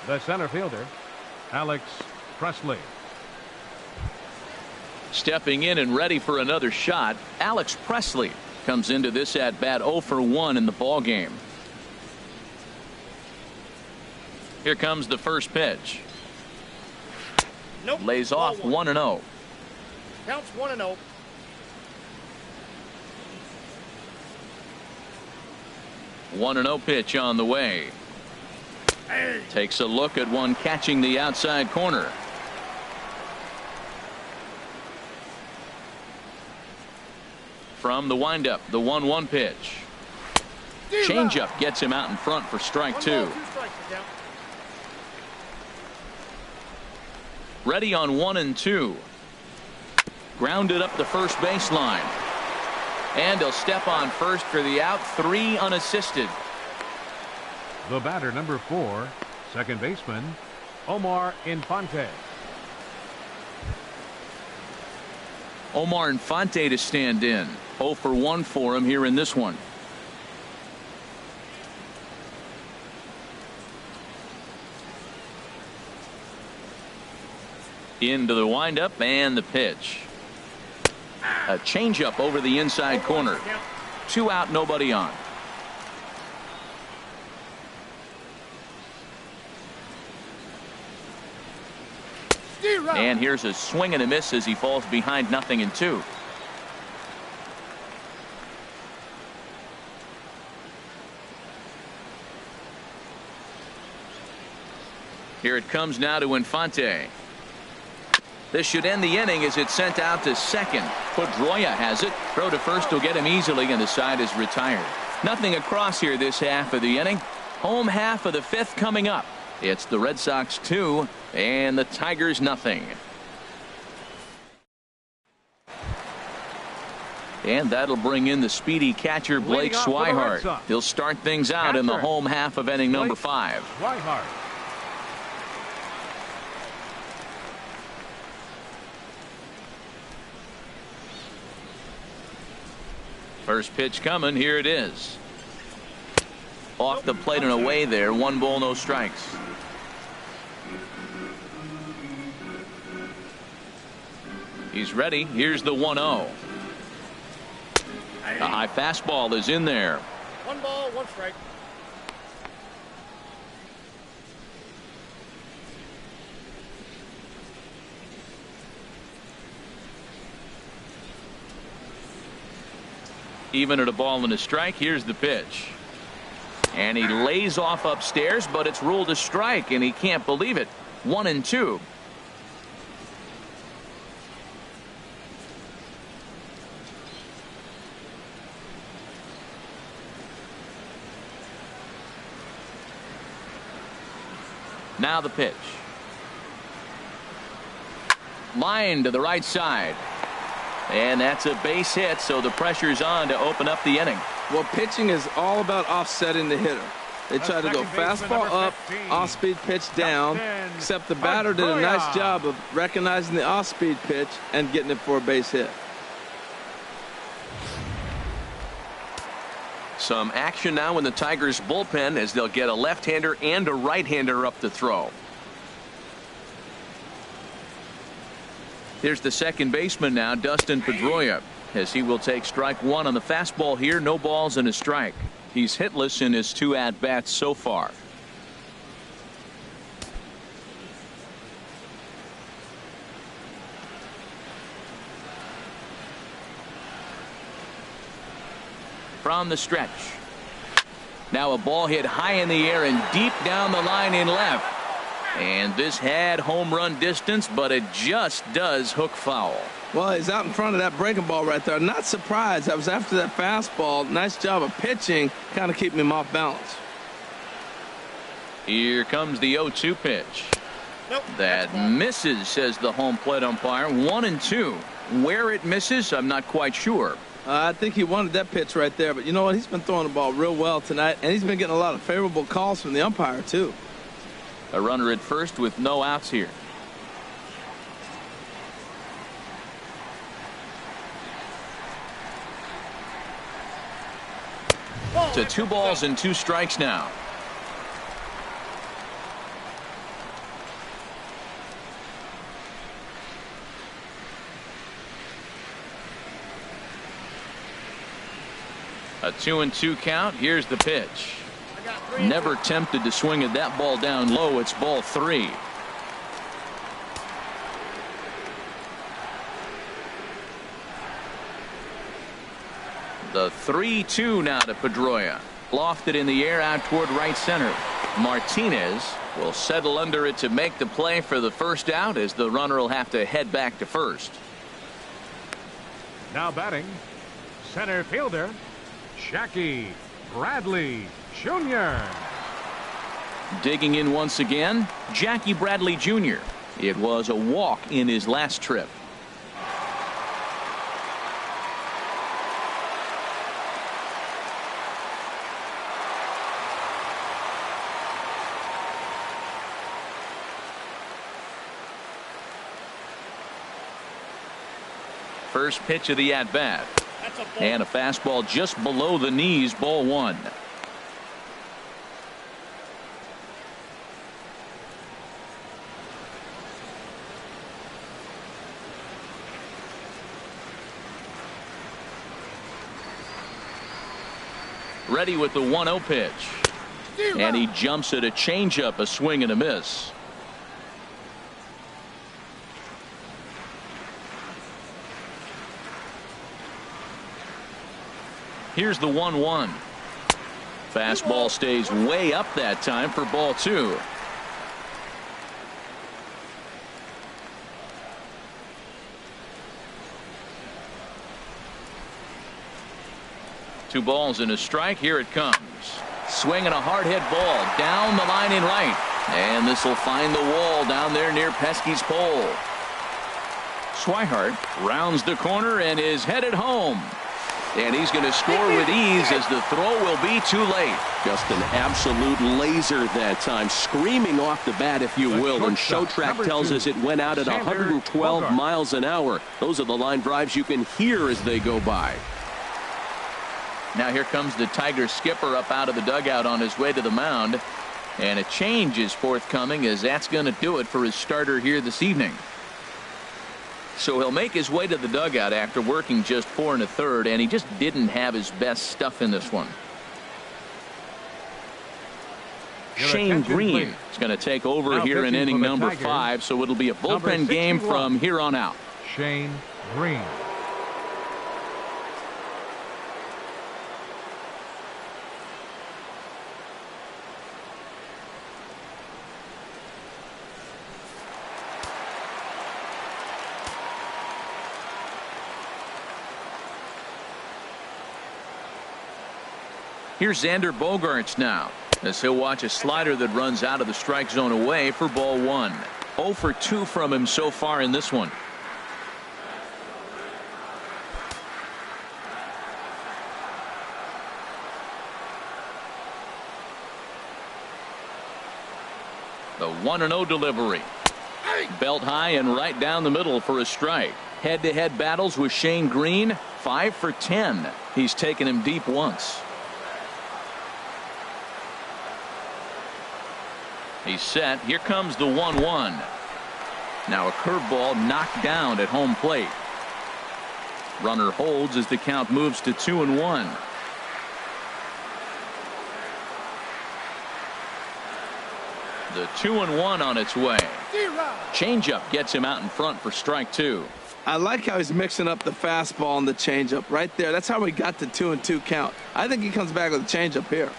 the center fielder, Alex Presley. Stepping in and ready for another shot, Alex Presley comes into this at bat 0 for 1 in the ball game. Here comes the first pitch. Nope. Lays off 1-0. Counts 1-0. One 1-0 pitch on the way. Takes a look at one catching the outside corner. From the windup, the 1-1 pitch. Changeup gets him out in front for strike 2. 1 ball, 2 strikes, the count. Ready on 1-2. Grounded up the first baseline. And he'll step on first for the out. 3 unassisted. The batter, number 4, second baseman, Omar Infante. Omar Infante to stand in. 0 for 1 for him here in this one. Into the windup and the pitch. A changeup over the inside corner. 2 out, nobody on. And here's a swing and a miss as he falls behind 0-2. Here it comes now to Infante. This should end the inning as it's sent out to second. Pedroia has it. Throw to first will get him easily, and the side is retired. Nothing across here this half of the inning. Home half of the 5th coming up. It's the Red Sox 2 and the Tigers nothing. And that'll bring in the speedy catcher Blake Swihart. He'll start things out in the home half of inning number 5. Swihart. First pitch coming. Here it is. Off the plate and away there. 1 ball, no strikes. He's ready. Here's the 1-0. A high fastball is in there. 1 ball, 1 strike. Even at a ball and a strike. Here's the pitch. And he lays off upstairs, but it's ruled a strike, and he can't believe it. 1-2. Now the pitch. Line to the right side. And that's a base hit, so the pressure's on to open up the inning. Well, pitching is all about offsetting the hitter. They try to go fastball up, off-speed pitch down, except the batter did a nice job of recognizing the off-speed pitch and getting it for a base hit. Some action now in the Tigers bullpen as they'll get a left-hander and a right-hander up to throw. Here's the second baseman now, Dustin Pedroia, as he will take strike 1 on the fastball here. No balls and a strike. He's hitless in his 2 at-bats so far. From the stretch. Now a ball hit high in the air and deep down the line in left. And this had home run distance, but it just does hook foul. Well, he's out in front of that breaking ball right there. Not surprised. I was after that fastball. Nice job of pitching, kind of keeping him off balance. Here comes the 0-2 pitch. Nope, that misses, says the home plate umpire. 1-2. Where it misses, I'm not quite sure. I think he wanted that pitch right there, but you know what? He's been throwing the ball real well tonight, and he's been getting a lot of favorable calls from the umpire, too. A runner at first with no outs here. To 2 balls and 2 strikes now. A 2-2 count. Here's the pitch. Never tempted to swing at that ball down low. It's ball 3. The 3-2 now to Pedroia. Lofted in the air out toward right center. Martinez will settle under it to make the play for the first out, as the runner will have to head back to first. Now batting, center fielder, Jackie Bradley Jr. Digging in once again, Jackie Bradley Jr. It was a walk in his last trip. First pitch of the at-bat. And a fastball just below the knees, ball one. Ready with the 1-0 pitch. And he jumps at a changeup, a swing and a miss. Here's the 1-1. Fastball stays way up that time for ball two. Two balls and a strike. Here it comes. Swinging a hard hit ball down the line in right. And this will find the wall down there near Pesky's pole. Swihart rounds the corner and is headed home. And he's going to score with ease as the throw will be too late. Just an absolute laser that time, screaming off the bat, if you will. And Showtrack tells us it went out at 112 miles an hour. Those are the line drives you can hear as they go by. Now here comes the Tiger skipper up out of the dugout on his way to the mound. And a change is forthcoming, as that's going to do it for his starter here this evening. So he'll make his way to the dugout after working just 4 1/3, and he just didn't have his best stuff in this one. Shane Green is going to take over here in inning number 5, so it'll be a bullpen game from here on out. Shane Green. Here's Xander Bogaerts now, as he'll watch a slider that runs out of the strike zone away for ball one. 0 for 2 from him so far in this one. The 1-0 delivery. Belt high and right down the middle for a strike. Head-to-head battles with Shane Green, 5 for 10. He's taken him deep once. He's set. Here comes the 1-1. Now a curveball knocked down at home plate. Runner holds as the count moves to 2-1. The 2-1 on its way. Changeup gets him out in front for strike 2. I like how he's mixing up the fastball and the changeup right there. That's how we got the 2-2 count. I think he comes back with a changeup here.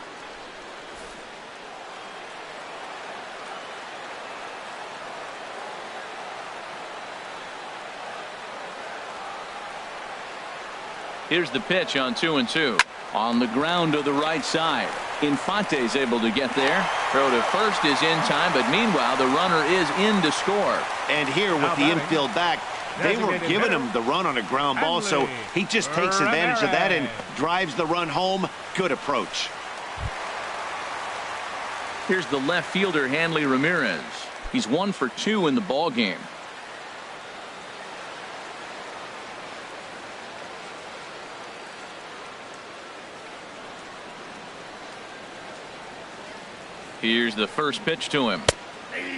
Here's the pitch on 2-2. On the ground to the right side. Infante's able to get there. Throw to first is in time, but meanwhile the runner is in to score. And here with the infield back, they were giving him the run on a ground ball, so he just takes advantage of that and drives the run home. Good approach. Here's the left fielder, Hanley Ramirez. He's 1 for 2 in the ball game. Here's the first pitch to him.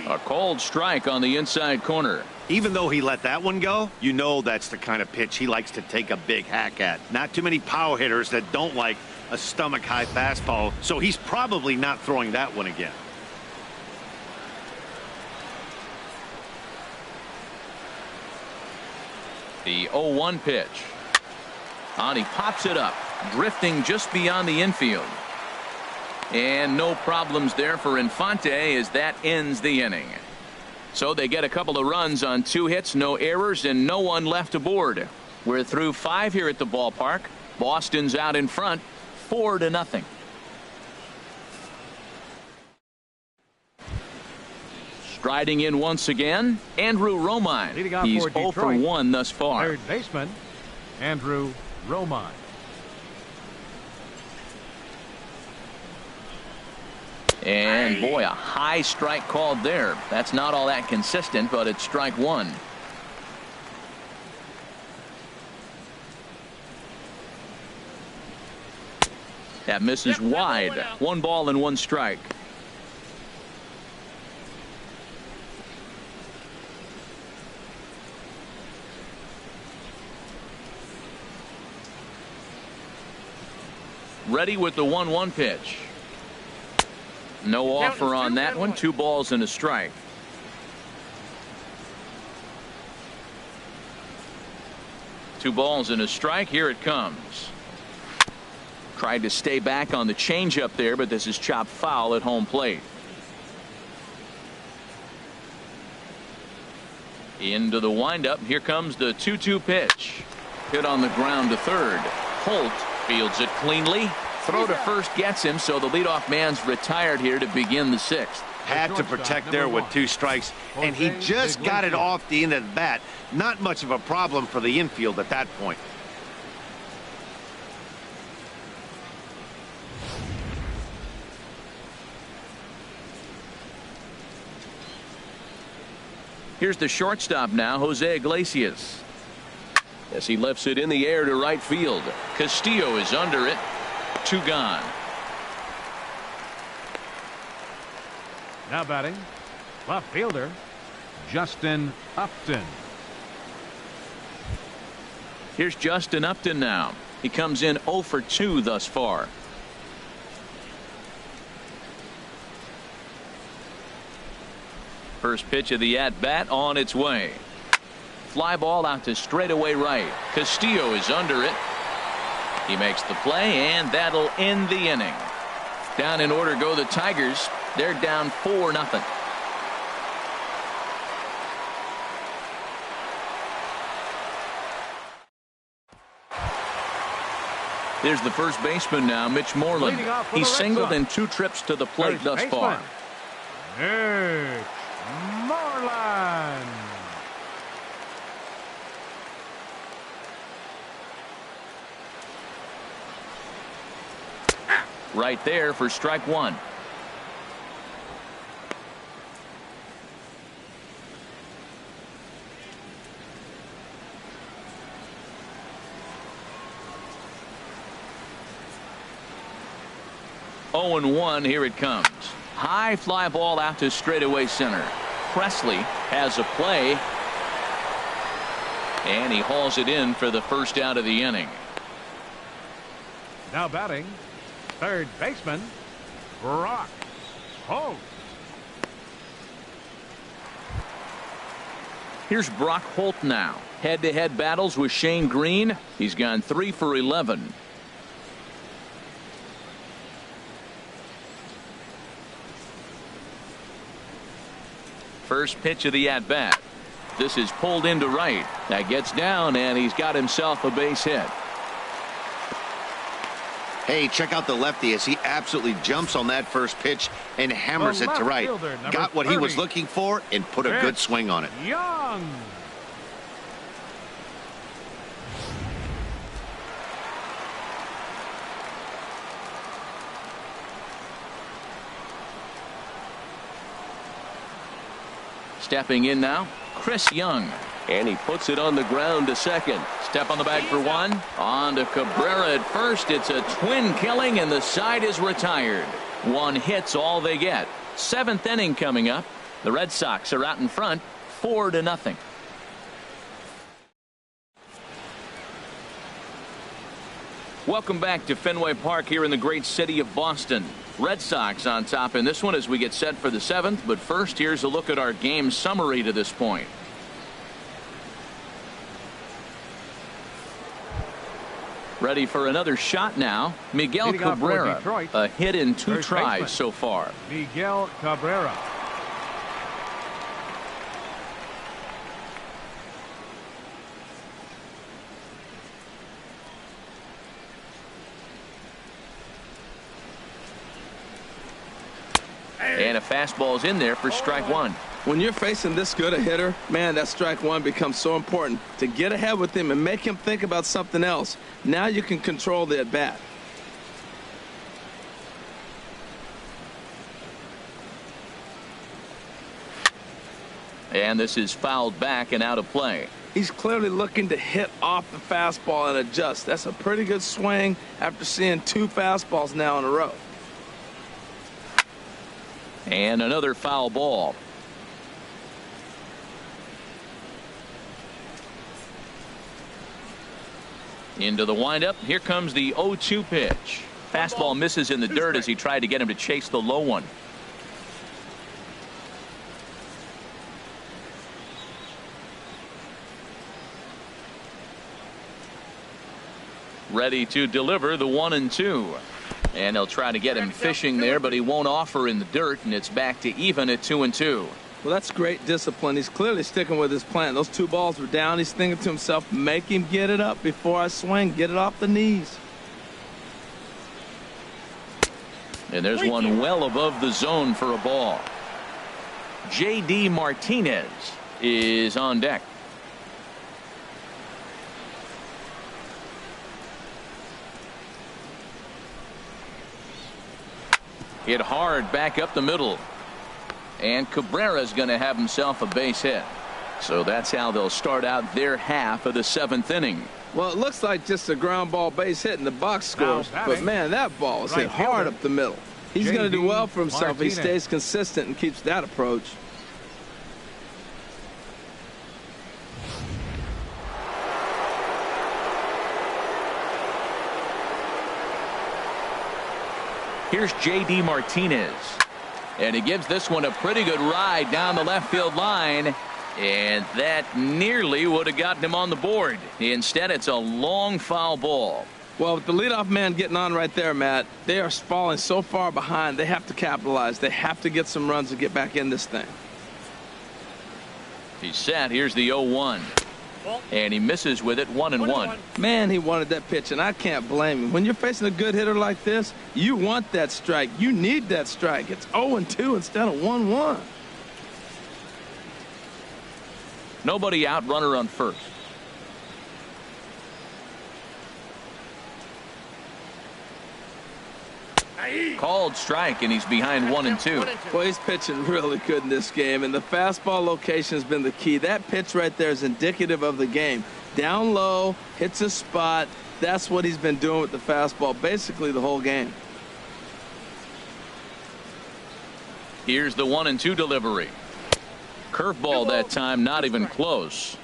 A cold strike on the inside corner. Even though he let that one go, you know that's the kind of pitch he likes to take a big hack at. Not too many power hitters that don't like a stomach-high fastball, so he's probably not throwing that one again. The 0-1 pitch. And he pops it up, drifting just beyond the infield. And no problems there for Infante as that ends the inning. So they get a couple of runs on 2 hits, no errors, and no one left aboard. We're through 5 here at the ballpark. Boston's out in front, 4-0. Striding in once again, Andrew Romine. Leading off He's for 0 for Detroit, 1 thus far. Third baseman, Andrew Romine. And boy, a high strike called there. That's not all that consistent, but it's strike one. That misses wide. 1 ball and 1 strike. Ready with the 1-1 pitch. No offer on that one. 2 balls and a strike. Two balls and a strike. Here it comes. Tried to stay back on the changeup there, but this is chopped foul at home plate. Into the windup. Here comes the 2-2 pitch. Hit on the ground to third. Holt fields it cleanly. Throw to first gets him, so the leadoff man's retired here to begin the 6th. Had to protect there with 2 strikes, and he just got it off the end of the bat. Not much of a problem for the infield at that point. Here's the shortstop now, Jose Iglesias. As he lifts it in the air to right field. Castillo is under it. 2 gone. Now batting, left fielder, Justin Upton. Here's Justin Upton now. He comes in 0 for 2 thus far. First pitch of the at-bat on its way. Fly ball out to straightaway right. Castillo is under it. He makes the play, and that'll end the inning. Down in order go the Tigers. They're down 4-0. There's the first baseman now, Mitch Moreland. He's singled in 2 trips to the plate thus far. Mitch Moreland. Right there for strike 1. Oh and 1. Here it comes. High fly ball out to straightaway center. Presley has a play, and he hauls it in for the first out of the inning. Now batting, third baseman, Brock Holt. Here's Brock Holt now. Head-to-head battles with Shane Green. He's gone 3 for 11. First pitch of the at-bat. This is pulled into right. That gets down, and he's got himself a base hit. Hey, check out the lefty as he absolutely jumps on that first pitch and hammers it to right. Got what he was looking for and put a good swing on it. Young. Stepping in now, Chris Young. And he puts it on the ground to second. Step on the bag for 1. On to Cabrera at first. It's a twin killing, and the side is retired. 1 hit's all they get. 7th inning coming up. The Red Sox are out in front, 4-0. Welcome back to Fenway Park here in the great city of Boston. Red Sox on top in this one as we get set for the 7th. But first, here's a look at our game summary to this point. Ready for another shot now. Miguel Cabrera. A hit in 2 tries so far. Miguel Cabrera. And a fastball's in there for strike one. When you're facing this good a hitter, man, that strike one becomes so important to get ahead with him and make him think about something else. Now you can control the at-bat. And this is fouled back and out of play. He's clearly looking to hit off the fastball and adjust. That's a pretty good swing after seeing 2 fastballs now in a row. And another foul ball. Into the windup. Here comes the 0-2 pitch. Fastball misses in the dirt as he tried to get him to chase the low one. Ready to deliver the 1-2. And they'll try to get him fishing there, but he won't offer in the dirt, and it's back to even at 2-2. Well, that's great discipline. He's clearly sticking with his plan. Those 2 balls were down. He's thinking to himself, make him get it up before I swing. Get it off the knees. And there's one well above the zone for a ball. J.D. Martinez is on deck. Hit hard back up the middle. And Cabrera's going to have himself a base hit. So that's how they'll start out their half of the 7th inning. Well, it looks like just a ground ball base hit in the box scores. But, man, that ball was hit hard up the middle. He's going to do well for himself if he stays consistent and keeps that approach. Here's J.D. Martinez. And he gives this one a pretty good ride down the left field line. And that nearly would have gotten him on the board. Instead, it's a long foul ball. Well, with the leadoff man getting on right there, Matt, they are falling so far behind. They have to capitalize. They have to get some runs to get back in this thing. He's set. Here's the 0-1. And he misses with it, 1-1. Man, he wanted that pitch, and I can't blame him. When you're facing a good hitter like this, you want that strike. You need that strike. It's 0-2 instead of 1-1. Nobody out, runner on first. Called strike, and he's behind 1-2. Well, he's pitching really good in this game, and the fastball location has been the key. That pitch right there is indicative of the game. Down low, hits a spot. That's what he's been doing with the fastball basically the whole game. Here's the 1-2 delivery. Curveball that time, not even close.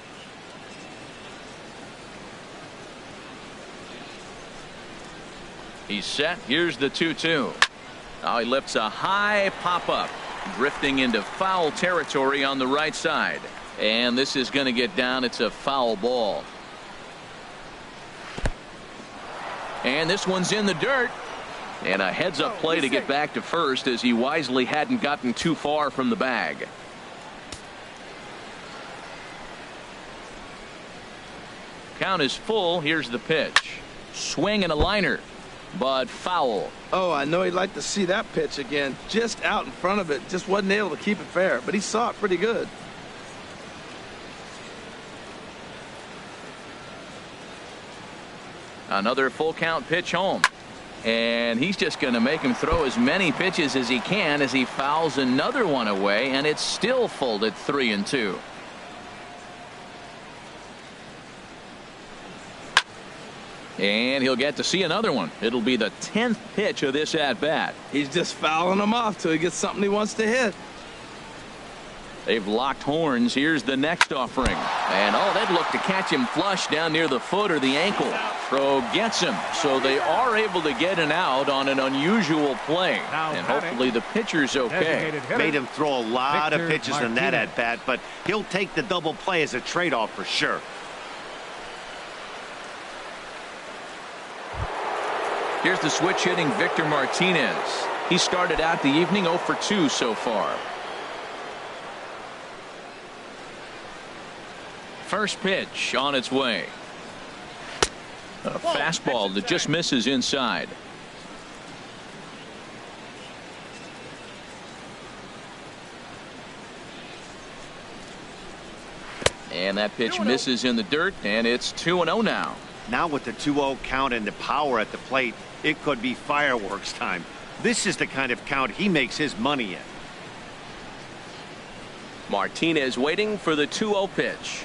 He's set. Here's the 2-2. Now he lifts a high pop-up, drifting into foul territory on the right side. And this is going to get down. It's a foul ball. And this one's in the dirt. And a heads-up play to get back to first as he wisely hadn't gotten too far from the bag. Count is full. Here's the pitch. Swing and a liner. But foul. Oh, I know he'd like to see that pitch again. Just out in front of it. Just wasn't able to keep it fair. But he saw it pretty good. Another full count pitch home. And he's just going to make him throw as many pitches as he can as he fouls another one away. And it's still full at 3-2. And he'll get to see another one. It'll be the 10th pitch of this at-bat. He's just fouling them off till he gets something he wants to hit. They've locked horns. Here's the next offering. And they'd look to catch him flush down near the foot or the ankle. Throw gets him. So they are able to get an out on an unusual play. And hopefully the pitcher's okay. Made him throw a lot of pitches in that at-bat, but he'll take the double play as a trade-off for sure. Here's the switch hitting Victor Martinez. He started out the evening 0 for 2 so far. First pitch on its way. A fastball that just misses inside. And that pitch misses in the dirt, and it's 2-0 now. Now with the 2-0 count and the power at the plate, it could be fireworks time. This is the kind of count he makes his money in. Martinez waiting for the 2-0 pitch.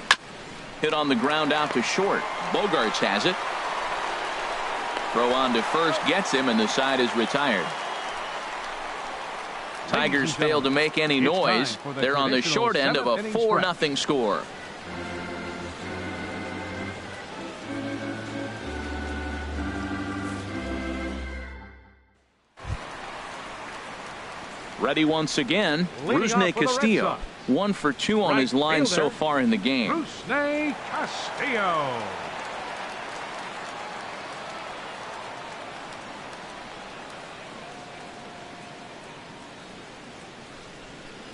Hit on the ground out to short. Bogarts has it. Throw on to first gets him, and the side is retired. Tigers failed to make any noise. They're on the short end of a 4-0 score. Ready once again, Rusney Castillo. 1 for 2 on his line so far in the game. Rusney Castillo.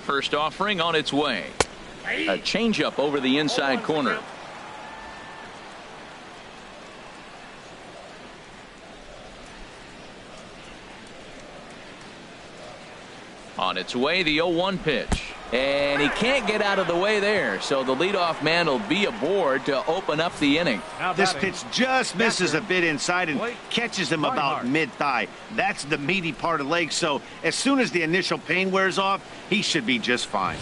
First offering on its way. A changeup over the inside corner. On its way, the 0-1 pitch. And he can't get out of the way there, so the leadoff man will be aboard to open up the inning. This pitch just misses a bit inside and catches him about mid-thigh. That's the meaty part of the leg, so as soon as the initial pain wears off, he should be just fine.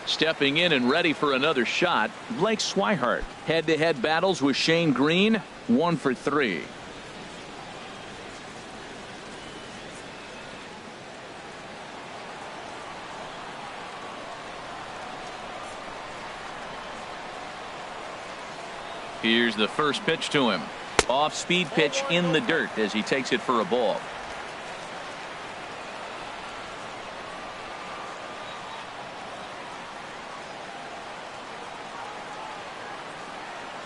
Stepping in and ready for another shot, Blake Swihart. Head-to-head battles with Shane Green, 1 for 3. Here's the first pitch to him. Off-speed pitch in the dirt as he takes it for a ball.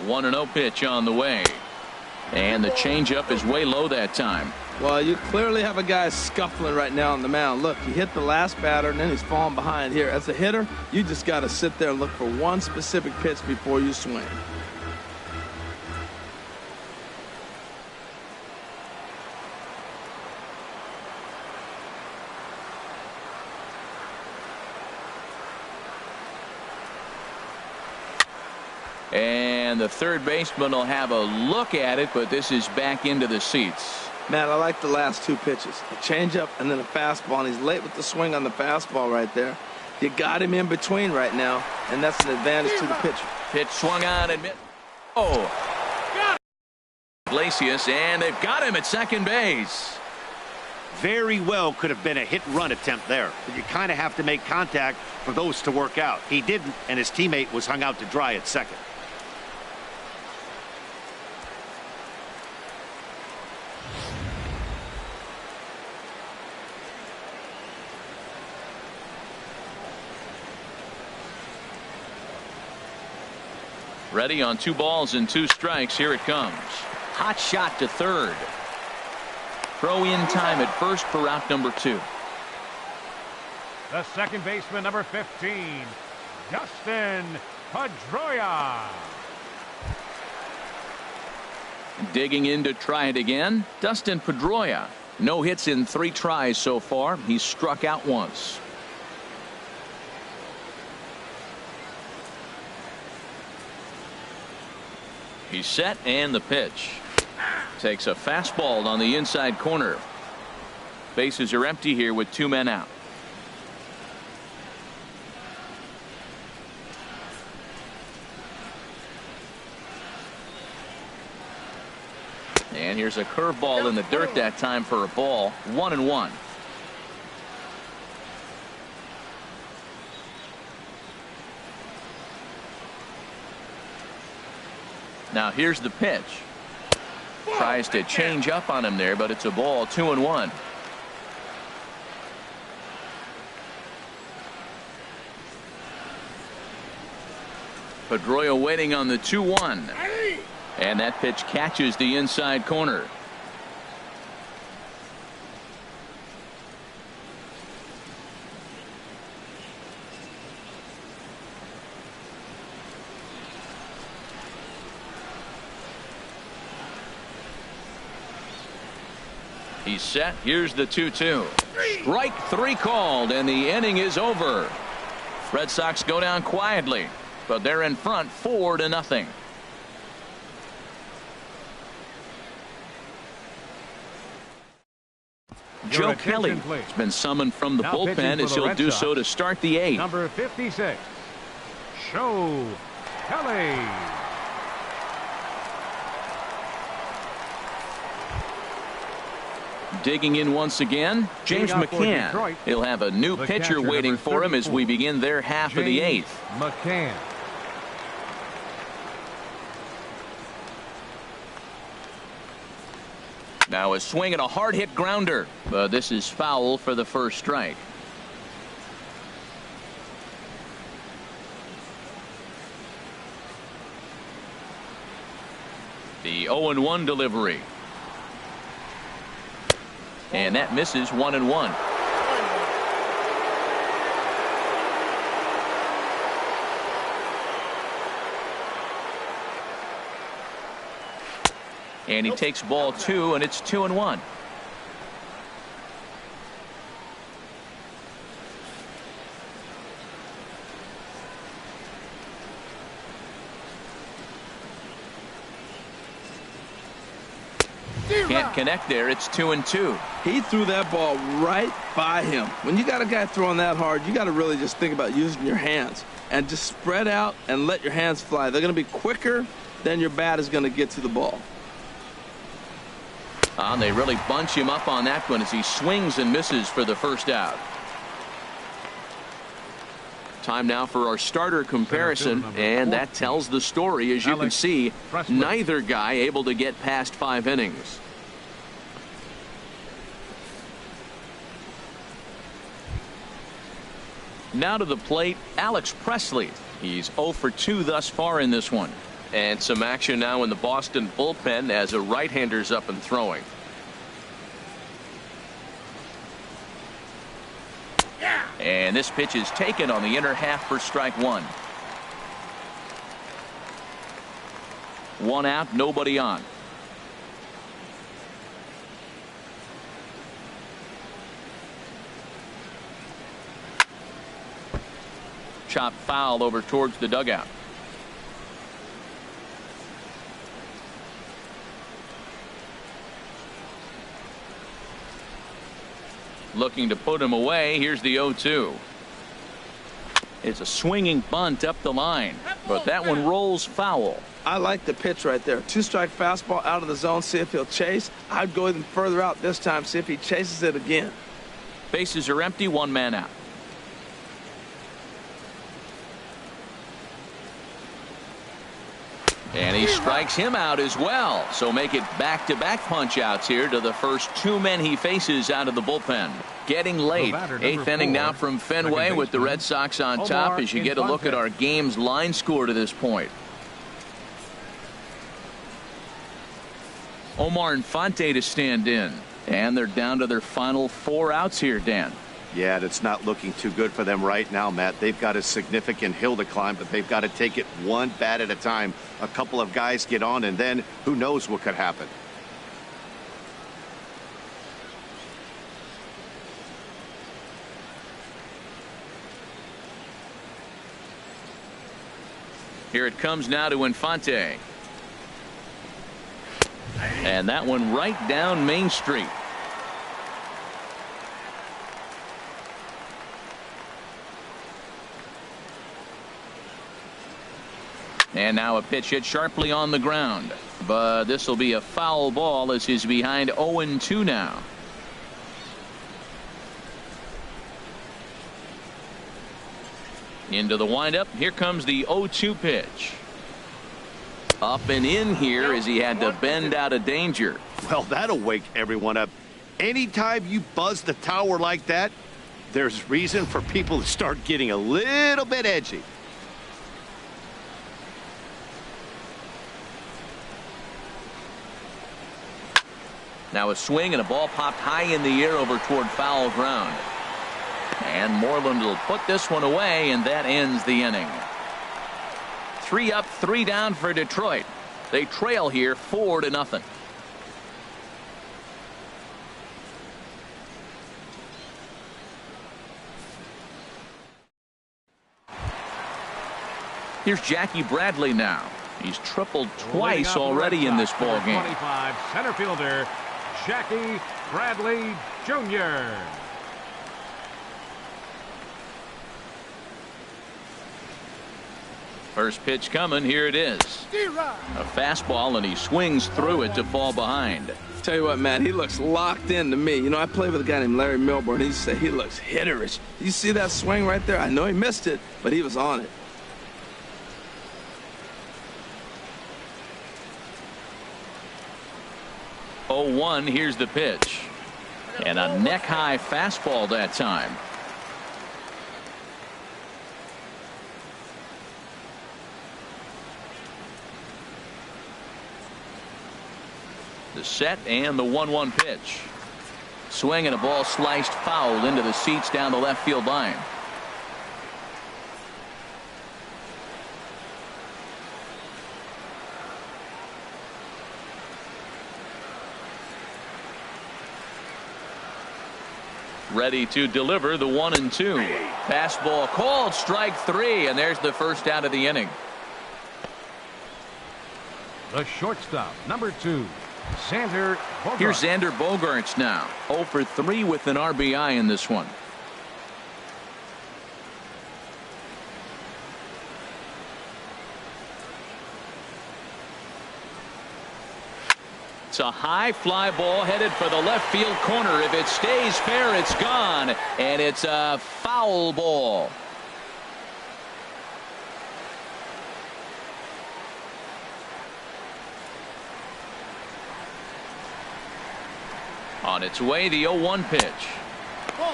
One 1-0 pitch on the way. And the changeup is way low that time. Well, you clearly have a guy scuffling right now on the mound. Look, he hit the last batter, and then he's falling behind here. As a hitter, you just got to sit there and look for one specific pitch before you swing. And the third baseman will have a look at it, but this is back into the seats. Matt, I like the last two pitches. A changeup and then a fastball, and he's late with the swing on the fastball right there. You got him in between right now, and that's an advantage to the pitcher. Pitch swung on and Iglesias, and they've got him at second base. Very well could have been a hit-run attempt there, but you kind of have to make contact for those to work out. He didn't, and his teammate was hung out to dry at second. Ready on 2 balls and 2 strikes. Here it comes. Hot shot to third. Throw in time at first for route number 2. The second baseman, number 15, Dustin Pedroia. Digging in to try it again, Dustin Pedroia. No hits in 3 tries so far. He's struck out once. He's set, and the pitch. Takes a fastball on the inside corner. Bases are empty here with 2 men out. And here's a curveball in the dirt that time for a ball. 1-1. Now here's the pitch. Tries to change up on him there, but it's a ball. 2-1. Pedroia waiting on the 2-1. And that pitch catches the inside corner. He's set. Here's the 2-2. Strike 3 called, and the inning is over. Red Sox go down quietly, but they're in front 4-0. Joe Kelly has been summoned from the bullpen as he'll do so to start the 8th. Number 56, Joe Kelly. Digging in once again, James McCann. He'll have a new pitcher waiting for him as we begin their half of the 8th. McCann. Now a swing and a hard hit grounder, but this is foul for the first strike. The 0-1 delivery. And that misses 1-1. And he takes ball 2, and it's 2-1. Can't connect there. It's 2-2. He threw that ball right by him. When you got a guy throwing that hard, you got to really just think about using your hands and just spread out and let your hands fly. They're going to be quicker than your bat is going to get to the ball. And they really bunch him up on that one as he swings and misses for the first out. Time now for our starter comparison, and that tells the story. As you can see, neither guy able to get past 5 innings. Now to the plate, Alex Presley. He's 0 for 2 thus far in this one. And some action now in the Boston bullpen as a right-hander's up and throwing. And this pitch is taken on the inner half for strike 1. 1 out, nobody on. Chop foul over towards the dugout. Looking to put him away. Here's the 0-2. It's a swinging bunt up the line, but that one rolls foul. I like the pitch right there. 2-strike fastball out of the zone. See if he'll chase. I'd go even further out this time. See if he chases it again. Bases are empty. 1 man out. And he strikes him out as well. So make it back-to-back punch-outs here to the first 2 men he faces out of the bullpen. Getting late. 8th inning now from Fenway with the Red Sox on top as you get a look at our game's line score to this point. Omar Infante to stand in. And they're down to their final 4 outs here, Dan. Yeah, it's not looking too good for them right now, Matt. They've got a significant hill to climb, but they've got to take it one bat at a time. A couple of guys get on, and then who knows what could happen. Here it comes now to Infante. And that one right down Main Street. And now a pitch hit sharply on the ground. But this will be a foul ball as he's behind 0-2 now. Into the windup. Here comes the 0-2 pitch. Up and in here as he had to bend out of danger. Well, that'll wake everyone up. Anytime you buzz the tower like that, there's reason for people to start getting a little bit edgy. Now a swing and a ball popped high in the air over toward foul ground. And Moreland will put this one away, and that ends the inning. 3 up, 3 down for Detroit. They trail here 4-0. Here's Jackie Bradley now. He's tripled twice Leading off already in this ball game. 25, center fielder Jackie Bradley Jr. First pitch coming. Here it is. A fastball, and he swings through it to fall behind. Tell you what, man, he looks locked in to me. You know, I play with a guy named Larry Milburn. He said he looks hitterish. You see that swing right there? I know he missed it, but he was on it. Oh, 1. Here's the pitch. And a neck-high fastball that time. The set and the 1-1 pitch. Swing and a ball sliced foul into the seats down the left field line. Ready to deliver the 1-2. Fastball called, strike 3, and there's the first out of the inning. The shortstop, number 2, Xander Bogaerts. Here's Xander Bogaerts now. 0 for 3 with an RBI in this one. It's a high fly ball headed for the left field corner. If it stays fair, it's gone, and it's a foul ball. On its way, the 0-1 pitch.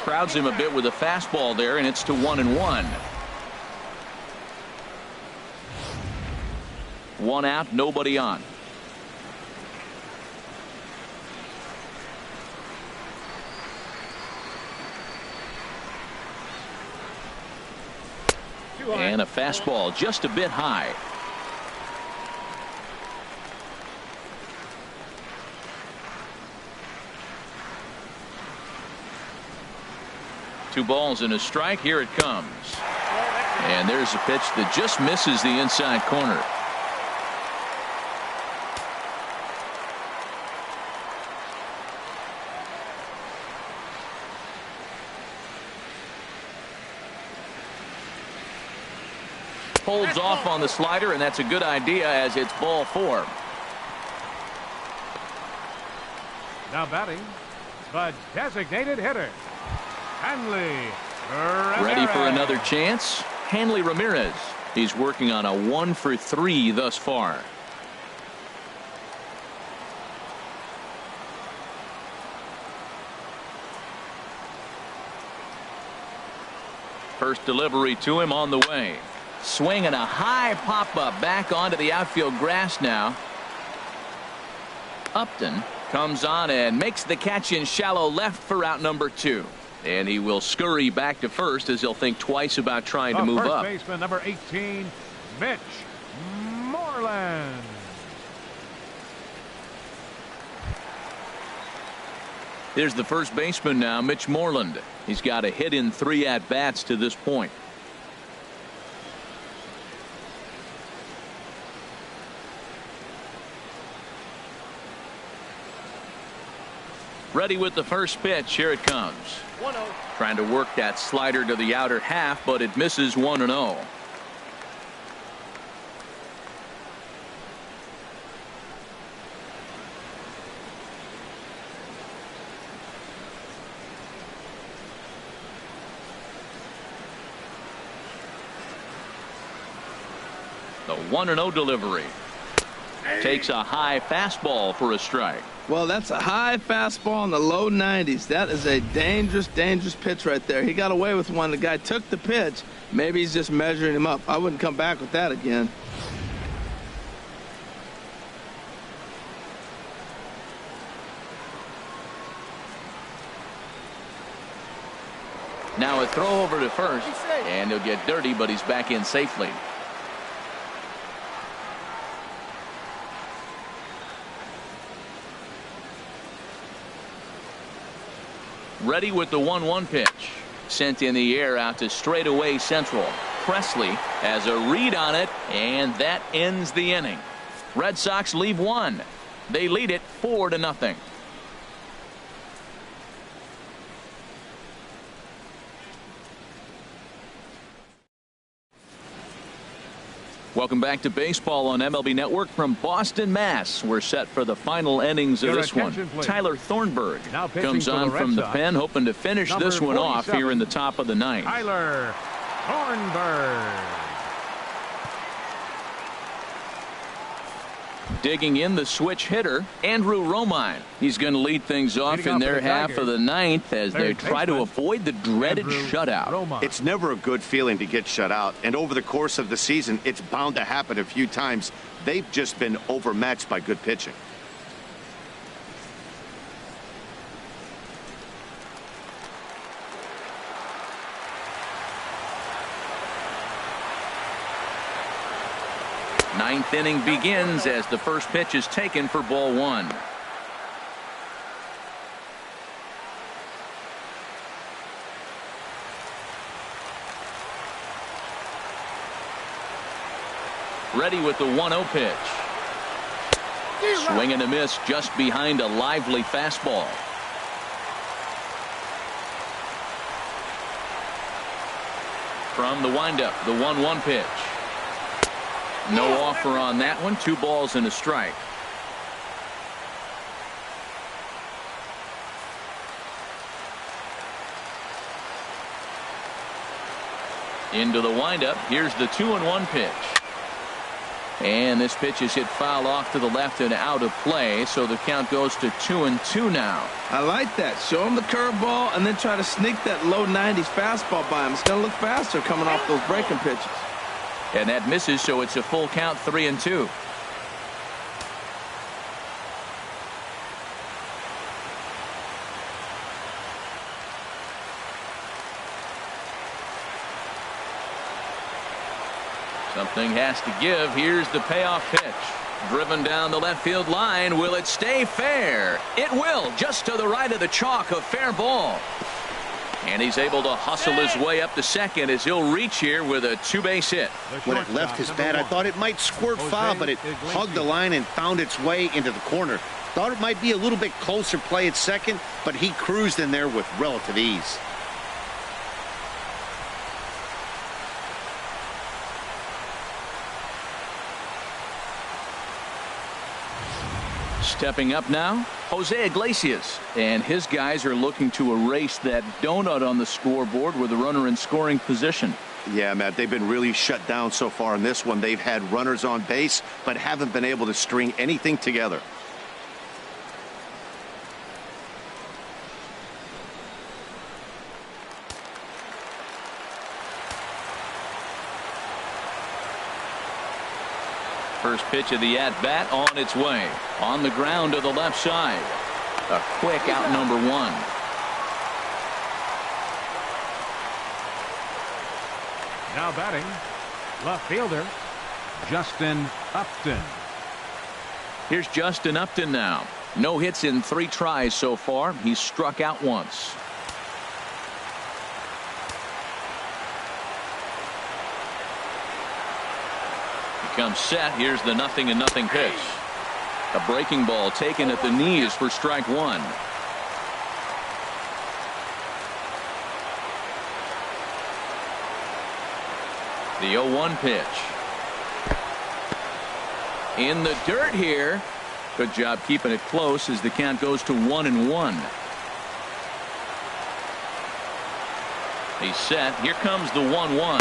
Crowds him a bit with a fastball there, and it's to 1-1. 1 out, nobody on. And a fastball just a bit high. Two balls and a strike. Here it comes. And there's a pitch that just misses the inside corner. Holds off on the slider, and that's a good idea as it's ball 4. Now batting, the designated hitter, Hanley Ready for Ramirez. another chance? Hanley Ramirez. He's working on a 1 for 3 thus far. First delivery to him on the way. Swing and a high pop-up back onto the outfield grass now. Upton comes on and makes the catch in shallow left for out number 2. And he will scurry back to first as he'll think twice about trying to move first up. Baseman number 18, Mitch Moreland. Here's the first baseman now, Mitch Moreland. He's got a hit in 3 at-bats to this point. Ready with the first pitch. Here it comes. 1-0. Trying to work that slider to the outer half, but it misses 1-0. The 1-0 delivery. Takes a high fastball for a strike. Well, that's a high fastball in the low 90s. That is a dangerous, dangerous pitch right there. He got away with one. The guy took the pitch. Maybe he's just measuring him up. I wouldn't come back with that again. Now a throw over to first, and he'll get dirty, but he's back in safely. Ready with the 1-1 pitch. Sent in the air out to straightaway central. Presley has a read on it, and that ends the inning. Red Sox leave one. They lead it 4-0. Welcome back to baseball on MLB Network from Boston, Mass. We're set for the final innings of this one. Please. Tyler Thornburg comes on from the Sox. pen, hoping to finish this one off here in the top of the ninth. Tyler Thornburg. Digging in the switch hitter, Andrew Romine. He's going to lead things off in their half of the ninth as they try to avoid the dreaded shutout. It's never a good feeling to get shut out, and over the course of the season, it's bound to happen a few times. They've just been overmatched by good pitching. Ninth inning begins as the first pitch is taken for ball one. Ready with the 1-0 pitch. Swing and a miss just behind a lively fastball. From the windup, the 1-1 pitch. No offer on that one. 2 balls and a strike. Into the windup. Here's the 2-1 pitch. And this pitch is hit foul off to the left and out of play, so the count goes to 2-2 now. I like that. Show him the curveball and then try to sneak that low 90s fastball by him. It's going to look faster coming off those breaking pitches. And that misses, so it's a full count, 3-2. Something has to give. Here's the payoff pitch. Driven down the left field line. Will it stay fair? It will, just to the right of the chalk, a fair ball. And he's able to hustle his way up to second as he'll reach here with a 2-base hit. When it left his bat, I thought it might squirt foul, but it hugged the line and found its way into the corner. Thought it might be a little bit closer play at second, but he cruised in there with relative ease. Stepping up now, Jose Iglesias, and his guys are looking to erase that donut on the scoreboard with a runner in scoring position. Yeah, Matt, they've been really shut down so far in this one. They've had runners on base, but haven't been able to string anything together. First pitch of the at-bat on its way. On the ground to the left side. A quick out number 1. Now batting, left fielder, Justin Upton. Here's Justin Upton now. No hits in 3 tries so far. He's struck out once. Comes set. Here's the 0-0 pitch. A breaking ball taken at the knees for strike 1. The 0-1 pitch. In the dirt here. Good job keeping it close as the count goes to 1-1. He's set. Here comes the 1-1.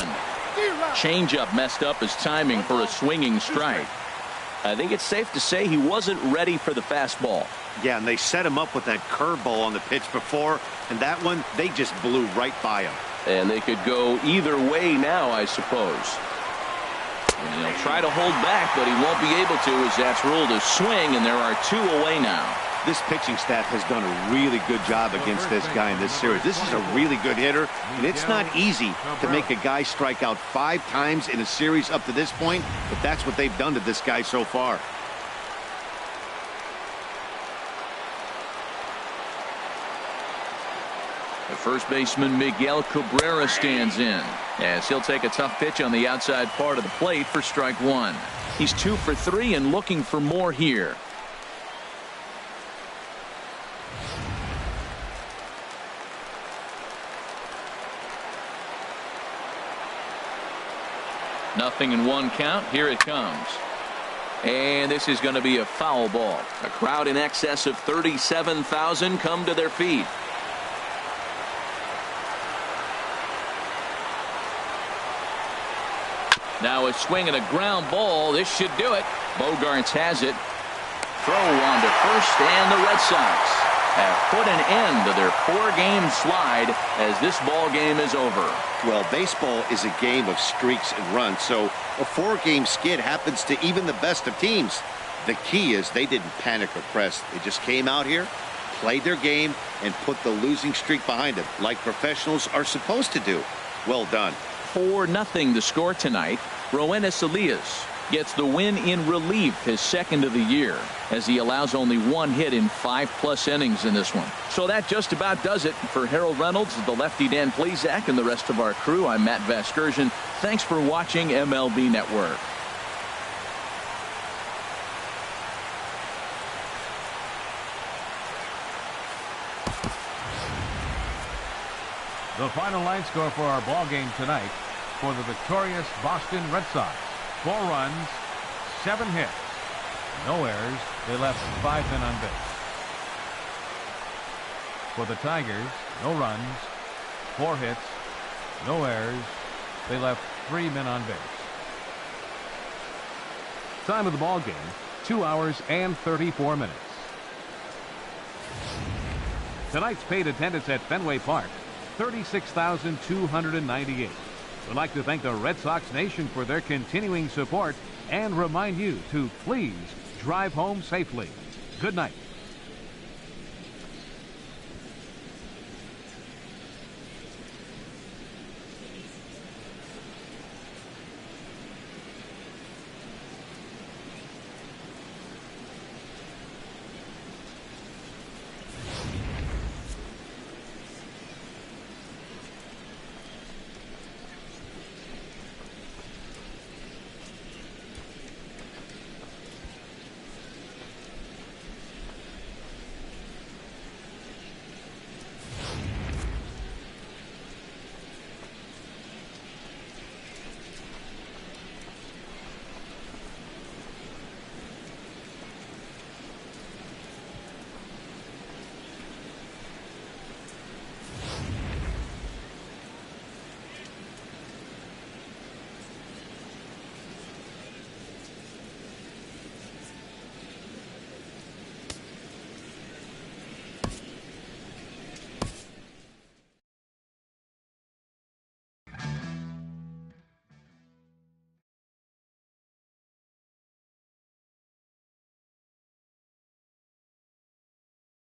Changeup messed up his timing for a swinging strike. I think it's safe to say he wasn't ready for the fastball. Yeah, and they set him up with that curveball on the pitch before, and that one, they just blew right by him. And they could go either way now, I suppose. And he'll try to hold back, but he won't be able to as that's ruled a swing, and there are 2 away now. This pitching staff has done a really good job against this guy in this series. This is a really good hitter, and it's not easy to make a guy strike out 5 times in a series up to this point, but that's what they've done to this guy so far. The first baseman Miguel Cabrera stands in as he'll take a tough pitch on the outside part of the plate for strike one. He's 2 for 3 and looking for more here. Nothing in 1 count. Here it comes. And this is going to be a foul ball. A crowd in excess of 37,000 come to their feet. Now a swing and a ground ball. This should do it. Bogarts has it. Throw on to first, and the Red Sox have put an end to their 4-game slide as this ball game is over. Well, baseball is a game of streaks and runs, so a 4-game skid happens to even the best of teams. The key is they didn't panic or press. They just came out here, played their game, and put the losing streak behind them, like professionals are supposed to do. Well done. 4-0 the score tonight. Roenis Elias gets the win in relief, his second of the year, as he allows only 1 hit in 5+ innings in this one. So that just about does it. For Harold Reynolds, the lefty Dan Plesac, and the rest of our crew, I'm Matt Vasgersian. Thanks for watching MLB Network. The final line score for our ball game tonight for the victorious Boston Red Sox: 4 runs, 7 hits, no errors. They left 5 men on base. For the Tigers, no runs, 4 hits, no errors. They left 3 men on base. Time of the ball game, 2 hours and 34 minutes. Tonight's paid attendance at Fenway Park, 36,298. We'd like to thank the Red Sox Nation for their continuing support and remind you to please drive home safely. Good night.